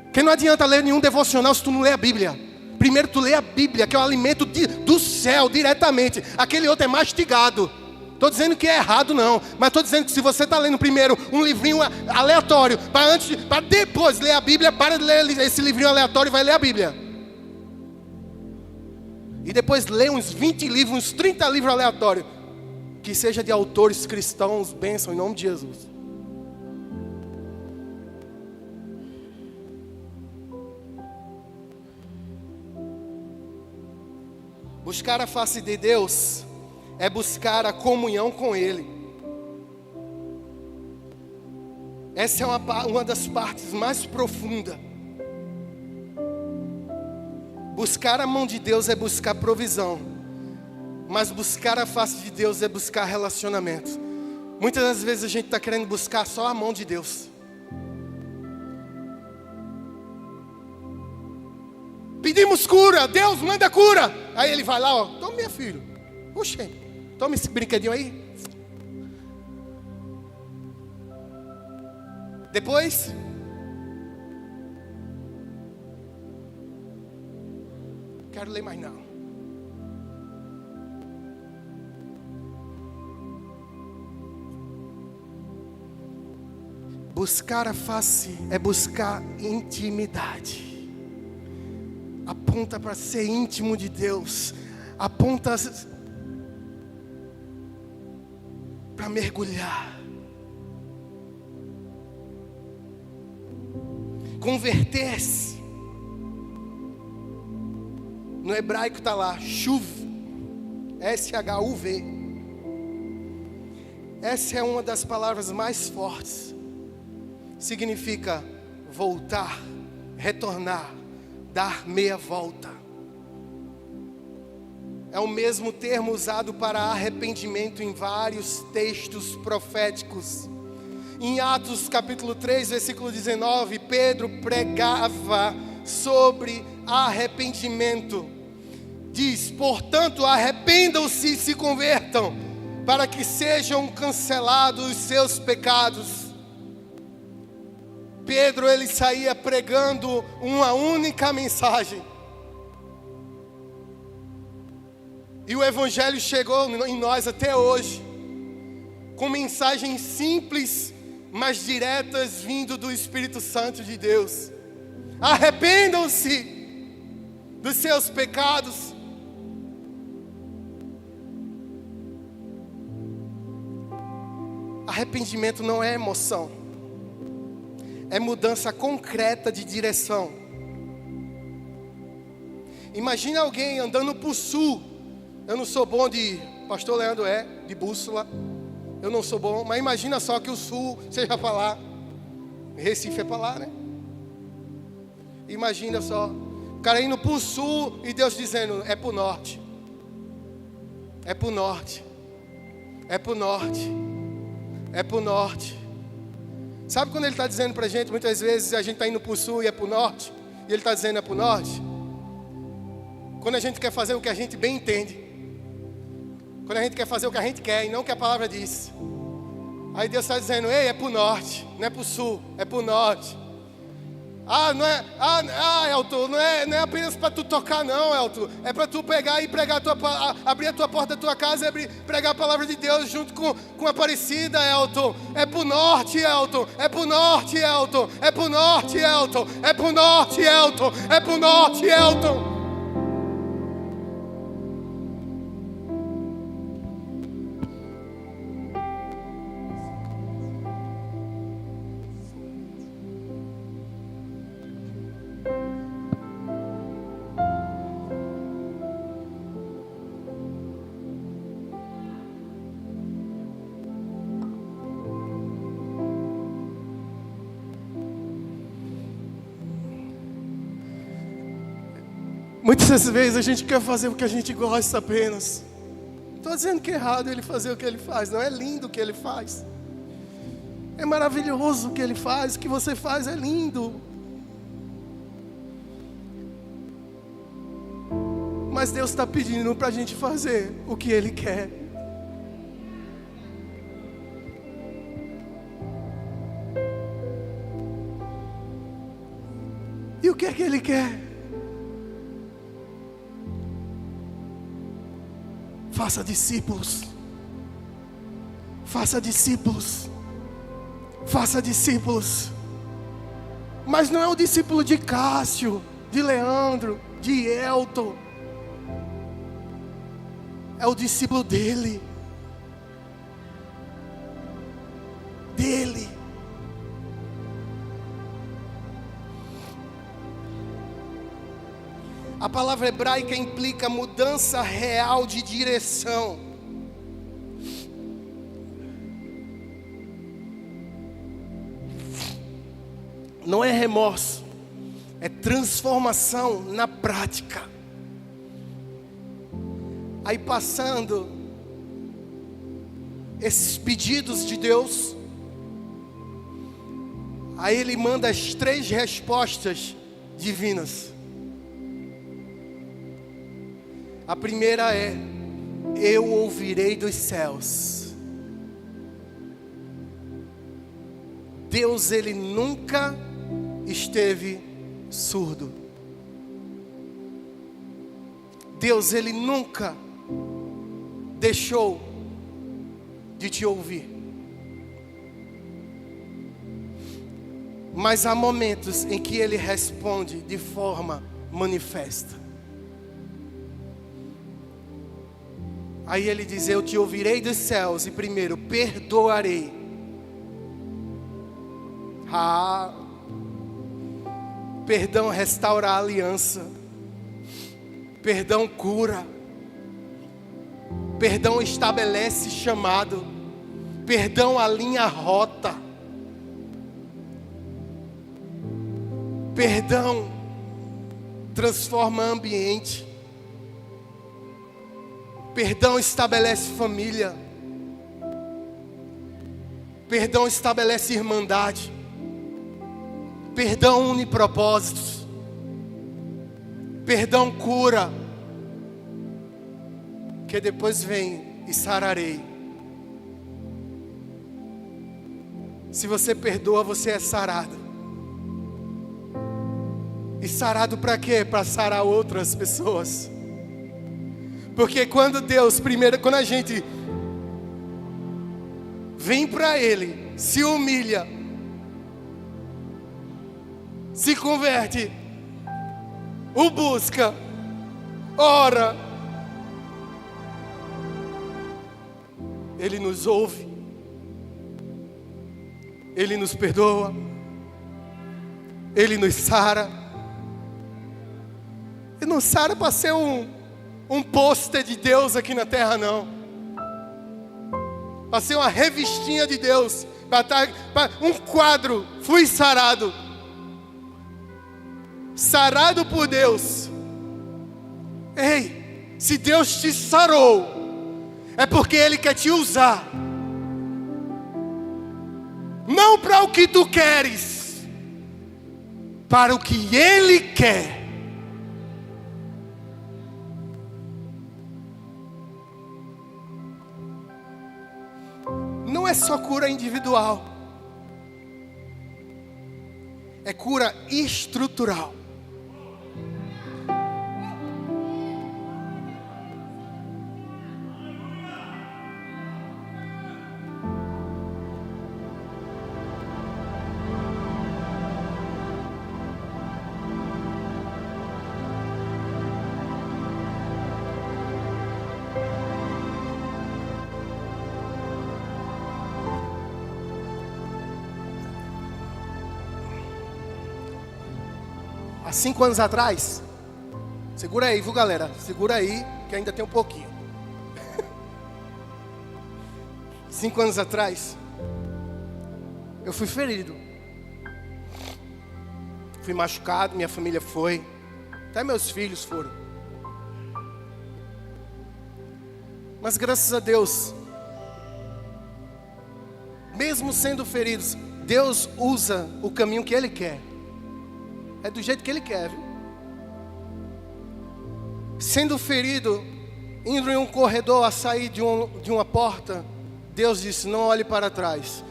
Porque não adianta ler nenhum devocional se tu não ler a Bíblia. Primeiro tu lê a Bíblia, que é o alimento do céu, diretamente. Aquele outro é mastigado. Estou dizendo que é errado não, mas estou dizendo que se você está lendo primeiro um livrinho aleatório, para depois ler a Bíblia, para de ler esse livrinho aleatório e vai ler a Bíblia. E depois lê uns 20 livros, uns 30 livros aleatórios, que seja de autores cristãos, bênção em nome de Jesus. Buscar a face de Deus é buscar a comunhão com Ele. Essa é uma das partes mais profundas. Buscar a mão de Deus é buscar provisão, mas buscar a face de Deus é buscar relacionamento. Muitas das vezes a gente está querendo buscar só a mão de Deus. Pedimos cura, Deus manda cura. Aí ele vai lá, ó, toma minha filha. Puxa, toma esse brinquedinho aí. Depois, quero ler mais não. Buscar a face é buscar intimidade. Aponta para ser íntimo de Deus. Aponta para mergulhar. Converter-se. No hebraico está lá, shuv, S-H-U-V. Essa é uma das palavras mais fortes. Significa voltar, retornar, dar meia volta. É o mesmo termo usado para arrependimento em vários textos proféticos. Em Atos capítulo 3, versículo 19, Pedro pregava sobre arrependimento. Diz, portanto, arrependam-se e se convertam, para que sejam cancelados os seus pecados. Pedro, ele saía pregando uma única mensagem. E o Evangelho chegou em nós até hoje, com mensagens simples, mas diretas, vindo do Espírito Santo de Deus. Arrependam-se dos seus pecados. Arrependimento não é emoção, é mudança concreta de direção. Imagina alguém andando para o sul. Eu não sou bom pastor Leandro de bússola. Eu não sou bom, mas imagina só que o sul seja para lá. Recife é para lá, né? Imagina só, o cara indo para o sul e Deus dizendo, é para o norte. É para o norte. É para o norte. É para o norte. Sabe quando ele está dizendo para a gente, muitas vezes a gente está indo para o sul e é para o norte, e ele está dizendo é para o norte? Quando a gente quer fazer o que a gente bem entende, quando a gente quer fazer o que a gente quer e não o que a palavra diz, aí Deus está dizendo, ei, é para o norte, não é para o sul, é para o norte. Não é, Elton, não é apenas para tu tocar não, Elton, é para tu pegar e pregar abrir a tua porta da tua casa e pregar a palavra de Deus junto com a Aparecida, Elton. É para o norte, Elton, é para o norte, Elton, é para o norte, Elton, é para o norte, Elton, é para o norte, Elton. Muitas vezes a gente quer fazer o que a gente gosta apenas. Estou estou dizendo que é errado ele fazer o que ele faz, não é lindo o que ele faz. É maravilhoso o que ele faz, o que você faz é lindo. Mas Deus está pedindo para a gente fazer o que Ele quer. E o que é que Ele quer? Faça discípulos. Faça discípulos. Faça discípulos. Mas não é o discípulo de Cássio, de Leandro, de Elton. É o discípulo dele. Dele. A palavra hebraica implica mudança real de direção. Não é remorso, é transformação na prática. Aí passando esses pedidos de Deus, aí Ele manda as 3 respostas divinas. A primeira é: eu ouvirei dos céus. Deus, Ele nunca esteve surdo. Deus, Ele nunca deixou de te ouvir. Mas há momentos em que Ele responde de forma manifesta. Aí Ele diz: eu te ouvirei dos céus e primeiro perdoarei. Perdão restaura a aliança. Perdão cura. Perdão estabelece chamado. Perdão alinha a rota. Perdão transforma ambiente. Perdão estabelece família. Perdão estabelece irmandade. Perdão une propósitos. Perdão cura. Que depois vem e sararei. Se você perdoa, você é sarado. E sarado para quê? Para sarar outras pessoas. Porque quando Deus, primeiro, quando a gente vem para Ele, se humilha, se converte, o busca, ora, Ele nos ouve, Ele nos perdoa, Ele nos sara. Ele não sara para ser um pôster de Deus aqui na terra, não. Para ser uma revistinha de Deus, para um quadro, fui sarado. Sarado por Deus. Ei, se Deus te sarou, é porque Ele quer te usar. Não para o que tu queres, para o que Ele quer. Não é só cura individual, é cura estrutural. Há 5 anos atrás, segura aí, viu galera? Segura aí, que ainda tem um pouquinho. 5 anos atrás, eu fui ferido. Fui machucado, minha família foi. Até meus filhos foram. Mas graças a Deus, mesmo sendo feridos, Deus usa o caminho que Ele quer. É do jeito que Ele quer, viu? Sendo ferido, indo em um corredor a sair de uma porta, Deus disse, não olhe para trás.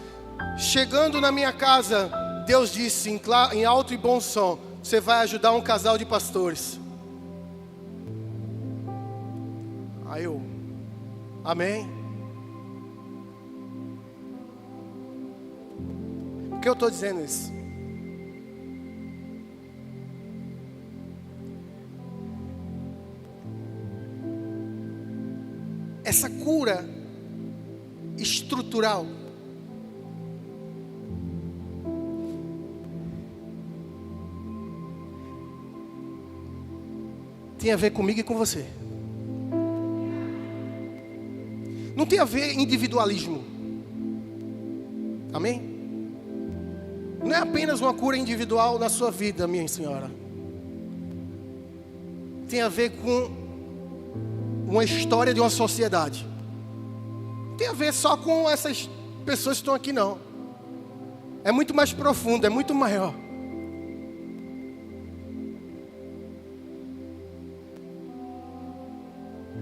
Chegando na minha casa, Deus disse em alto e bom som, você vai ajudar um casal de pastores. Aí eu, amém. Por que eu estou dizendo isso? Essa cura estrutural tem a ver comigo e com você. Não tem a ver individualismo. Amém? Não é apenas uma cura individual na sua vida, minha senhora. Tem a ver com uma história de uma sociedade. Não tem a ver só com essas pessoas que estão aqui, não. É muito mais profundo, é muito maior.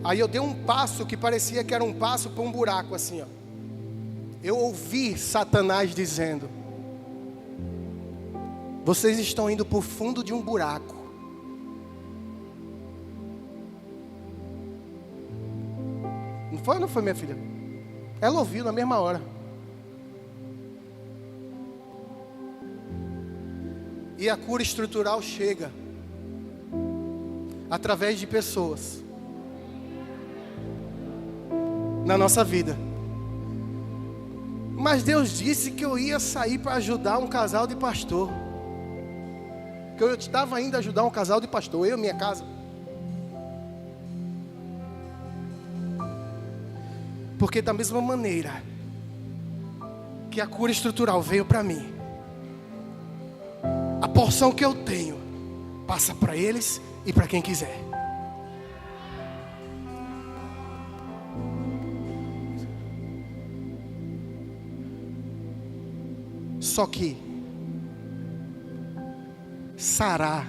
Aí eu dei um passo que parecia que era um passo para um buraco assim, ó. Eu ouvi Satanás dizendo, vocês estão indo para o fundo de um buraco. Não foi ou não foi, minha filha? Ela ouviu na mesma hora. E a cura estrutural chega através de pessoas na nossa vida. Mas Deus disse que eu ia sair para ajudar um casal de pastor. Que eu estava indo ajudar um casal de pastor, eu e minha casa. Porque da mesma maneira que a cura estrutural veio para mim, a porção que eu tenho passa para eles e para quem quiser. Só que sarar,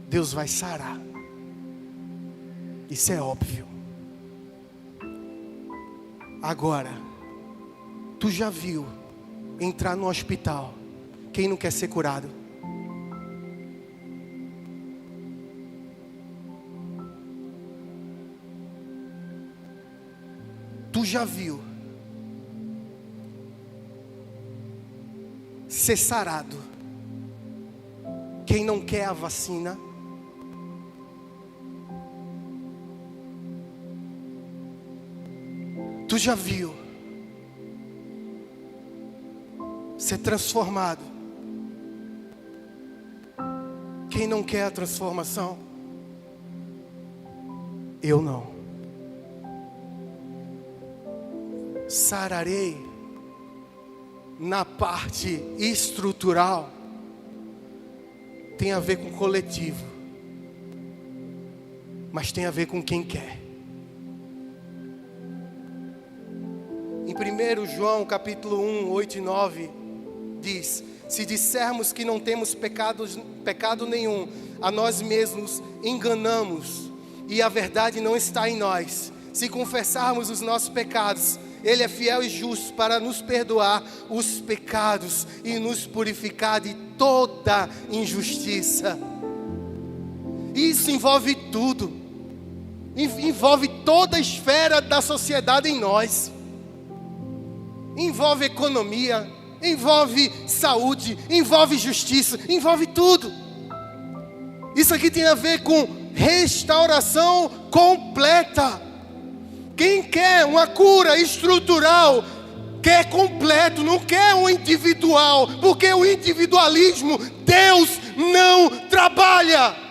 Deus vai sarar. Isso é óbvio. Agora, tu já viu entrar no hospital quem não quer ser curado? Tu já viu ser sarado quem não quer a vacina? Tu já viu ser transformado quem não quer a transformação? Eu não. Sararei na parte estrutural tem a ver com o coletivo, mas tem a ver com quem quer. Em 1 João capítulo 1, 8 e 9 diz: se dissermos que não temos pecado nenhum, a nós mesmos enganamos e a verdade não está em nós. Se confessarmos os nossos pecados, Ele é fiel e justo para nos perdoar os pecados e nos purificar de toda injustiça. Isso envolve tudo. Envolve toda a esfera da sociedade em nós. Envolve economia, envolve saúde, envolve justiça, envolve tudo. Isso aqui tem a ver com restauração completa. Quem quer uma cura estrutural, quer completo, não quer um individual, porque o individualismo, Deus não trabalha.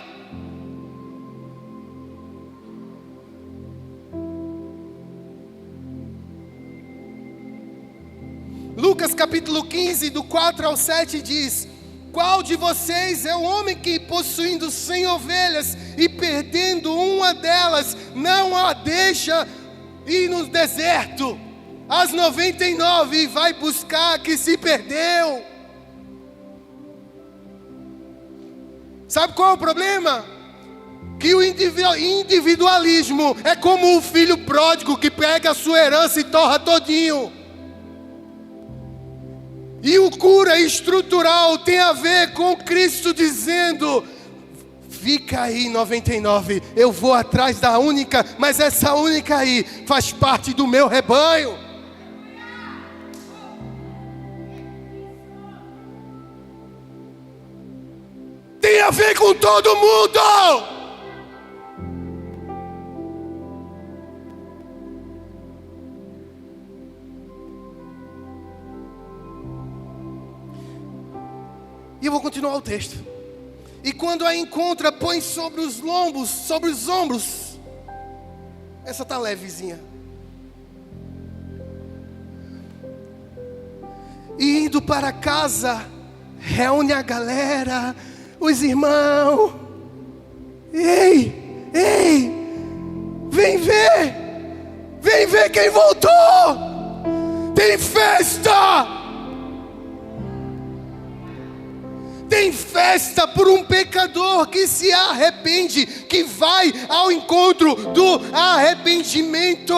Lucas capítulo 15, do 4 ao 7 diz: qual de vocês é o homem que, possuindo 100 ovelhas e perdendo uma delas, não a deixa ir no deserto, as 99, e vai buscar a que se perdeu. Sabe qual é o problema? Que o individualismo é como o filho pródigo que pega a sua herança e torra todinho. E o cura estrutural tem a ver com Cristo dizendo: fica aí 99, eu vou atrás da única, mas essa única aí faz parte do meu rebanho. Tem a ver com todo mundo. E eu vou continuar o texto. E quando a encontra, põe sobre os lombos, sobre os ombros. Essa tá levezinha. E indo para casa, reúne a galera, os irmãos. Ei, vem ver quem voltou. Tem festa. Tem festa por um pecador que se arrepende, que vai ao encontro do arrependimento.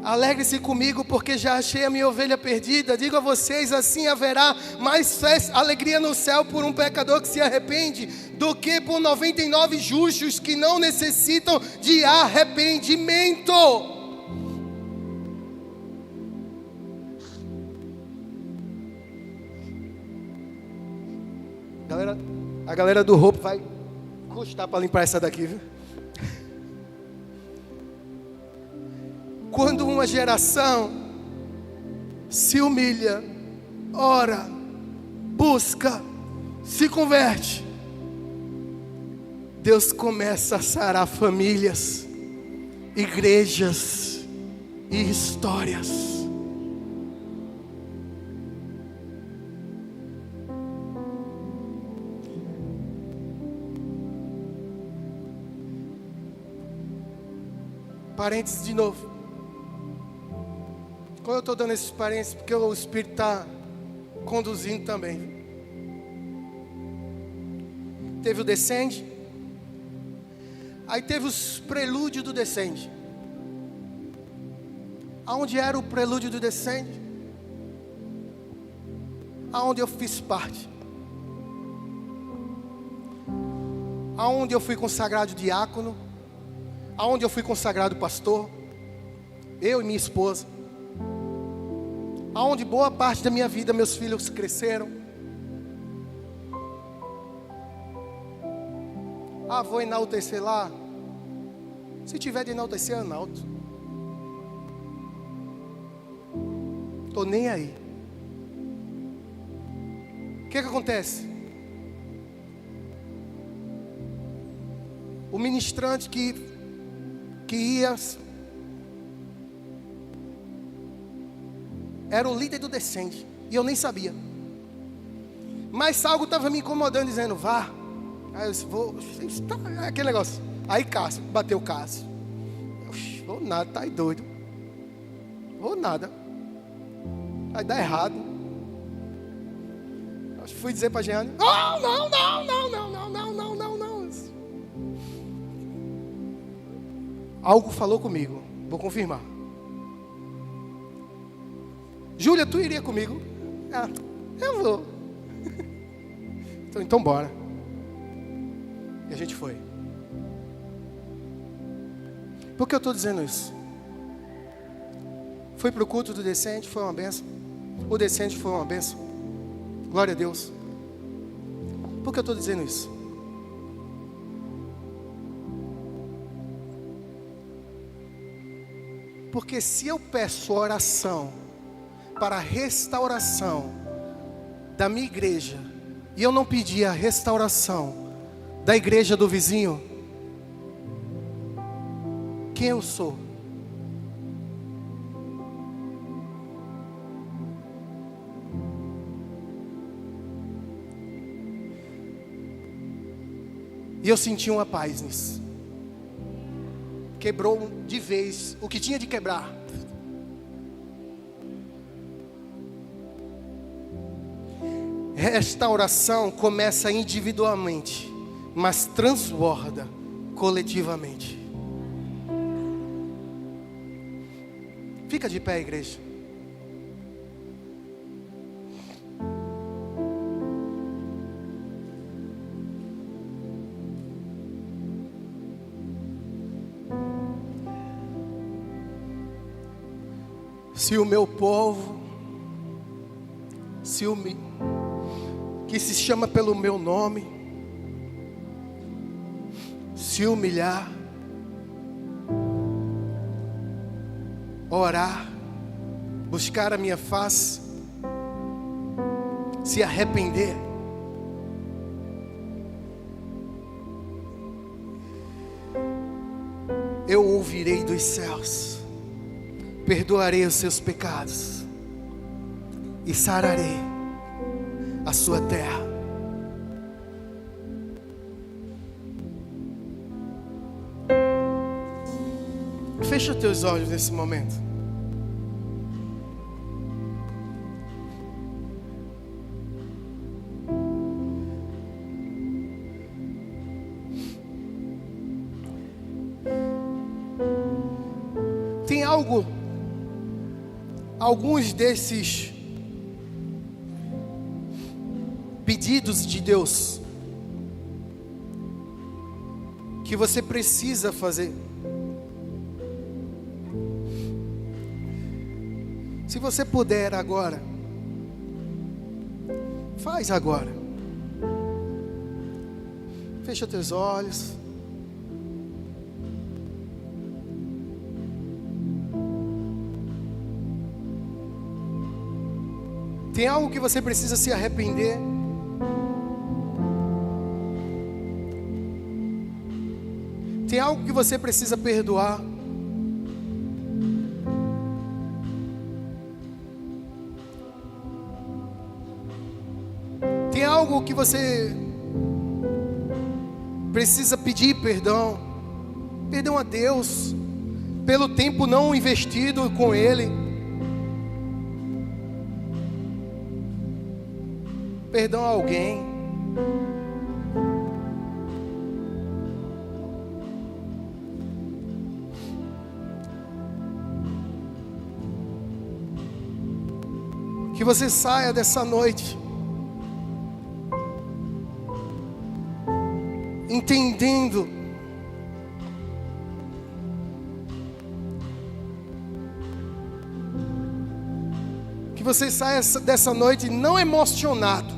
Alegre-se comigo, porque já achei a minha ovelha perdida. Digo a vocês, assim haverá mais festa, alegria no céu por um pecador que se arrepende, do que por 99 justos que não necessitam de arrependimento. A galera do roubo vai custar para limpar essa daqui, viu? Quando uma geração se humilha, ora, busca, se converte, Deus começa a sarar famílias, igrejas e histórias. Parênteses de novo. Quando eu estou dando esses parênteses, porque o Espírito está conduzindo também. Teve o descende. Aí teve os prelúdios do descende. Aonde era o prelúdio do descende? Aonde eu fiz parte. Aonde eu fui consagrado diácono. Aonde eu fui consagrado pastor. Eu e minha esposa. Aonde boa parte da minha vida meus filhos cresceram. Ah, vou enaltecer lá. Se tiver de enaltecer, eu enalto. Estou nem aí. O que acontece? O ministrante que ia... era o líder do descende. E eu nem sabia. Mas algo estava me incomodando, dizendo, vá. Aí eu disse, vou. Aquele negócio. Aí Cássio, bateu Cássio. Vou nada, tá aí doido. Vou nada. Vai dar errado. Eu fui dizer para a Jeane, não. Algo falou comigo. Vou confirmar. Júlia, tu iria comigo? Ah, eu vou. Então bora. E a gente foi. Por que eu estou dizendo isso? Fui para o culto do descende, foi uma benção. O descende foi uma benção. Glória a Deus. Por que eu estou dizendo isso? Porque se eu peço oração para a restauração da minha igreja, e eu não pedi a restauração da igreja do vizinho, quem eu sou? E eu senti uma paz nisso. Quebrou de vez o que tinha de quebrar. Restauração começa individualmente, mas transborda coletivamente. Fica de pé, igreja. Se o meu povo, que se chama pelo meu nome, se humilhar, orar, buscar a minha face, se arrepender, eu ouvirei dos céus, perdoarei os seus pecados e sararei a sua terra. Fecha os teus olhos nesse momento. Tem alguns desses pedidos de Deus que você precisa fazer. Se você puder agora, faz agora. Fecha teus olhos. Tem algo que você precisa se arrepender? Tem algo que você precisa perdoar? Tem algo que você precisa pedir perdão? Perdão a Deus pelo tempo não investido com Ele. Perdão a alguém. Que você saia dessa noite entendendo que você saia dessa noite não emocionado,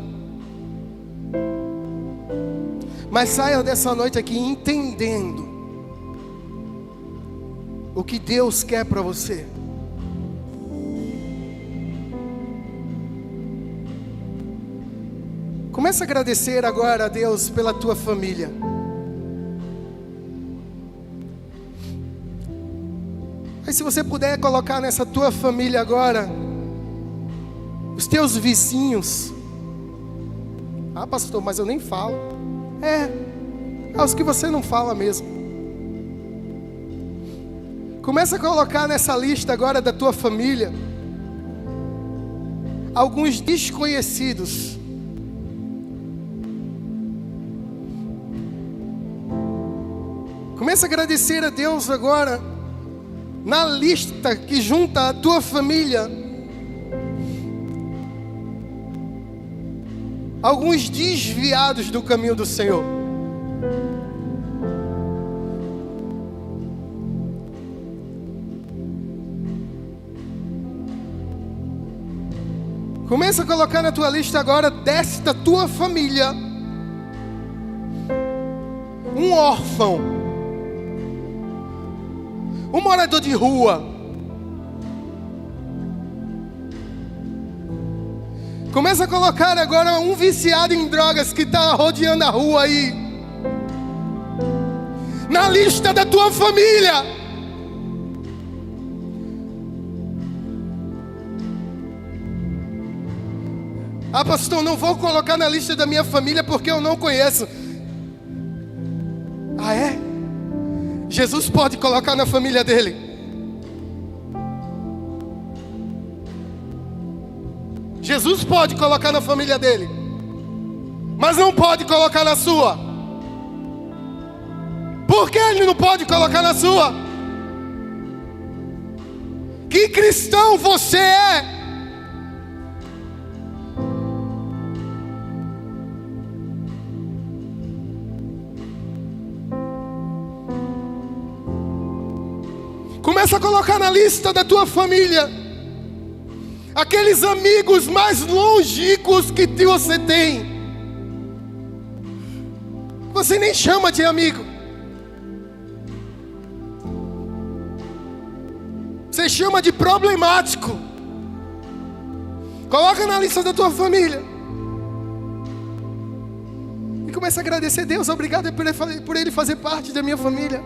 mas saia dessa noite aqui entendendo o que Deus quer para você. Começa a agradecer agora a Deus pela tua família. Aí se você puder colocar nessa tua família agora os teus vizinhos. Ah, pastor, mas eu nem falo. Os que você não fala mesmo. Começa a colocar nessa lista agora da tua família alguns desconhecidos. Começa a agradecer a Deus agora na lista que junta a tua família. Alguns desviados do caminho do Senhor. Começa a colocar na tua lista agora desta tua família um órfão, um morador de rua. Começa a colocar agora um viciado em drogas que está rodeando a rua aí na lista da tua família. Ah, pastor, não vou colocar na lista da minha família porque eu não conheço. Ah, é? Jesus pode colocar na família dele. Jesus pode colocar na família dele, mas não pode colocar na sua. Por que ele não pode colocar na sua? Que cristão você é? Começa a colocar na lista da tua família aqueles amigos mais longínquos que você tem. Você nem chama de amigo. Você chama de problemático. Coloca na lista da tua família. E começa a agradecer a Deus. Obrigado por ele fazer parte da minha família.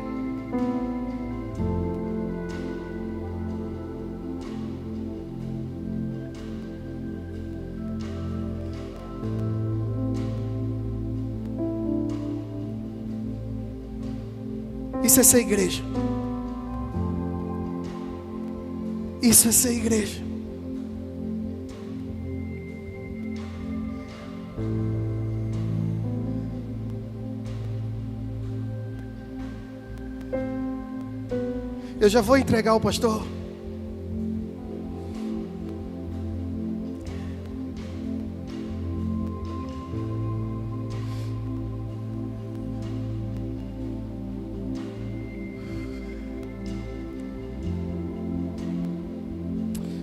Isso é ser igreja. Isso é ser igreja. Eu já vou entregar ao pastor.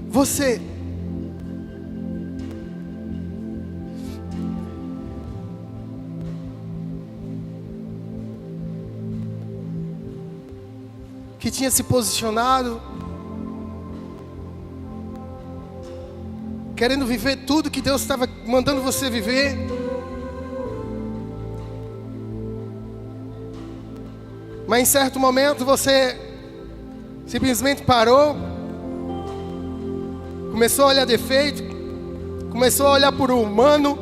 Você que tinha se posicionado, querendo viver tudo que Deus estava mandando você viver, mas em certo momento você simplesmente parou, começou a olhar defeito, começou a olhar por humano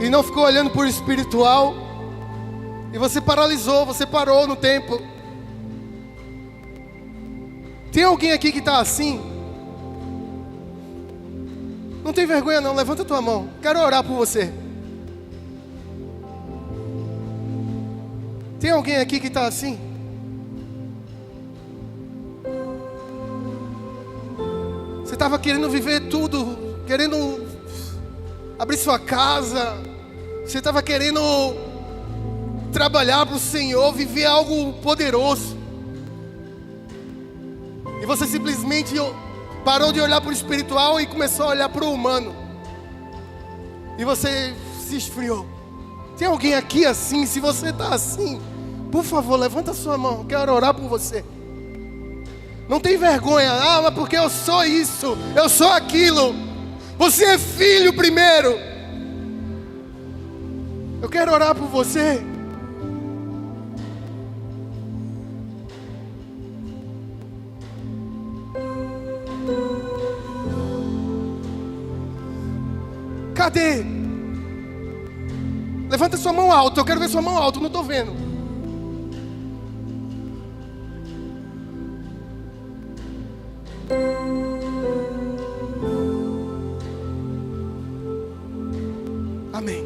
e não ficou olhando por espiritual, e você paralisou, você parou no tempo. Tem alguém aqui que está assim? Não tem vergonha não, levanta a tua mão, quero orar por você. Tem alguém aqui que está assim? Você estava querendo viver tudo, querendo abrir sua casa, você estava querendo trabalhar para o Senhor, viver algo poderoso, e você simplesmente parou de olhar para o espiritual e começou a olhar para o humano, e você se esfriou. Tem alguém aqui assim? Se você está assim, por favor, levanta a sua mão, quero orar por você. Não tem vergonha, mas porque eu sou isso, eu sou aquilo. Você é filho primeiro. Eu quero orar por você. Cadê? Levanta sua mão alta, eu quero ver sua mão alta, não estou vendo. Amém.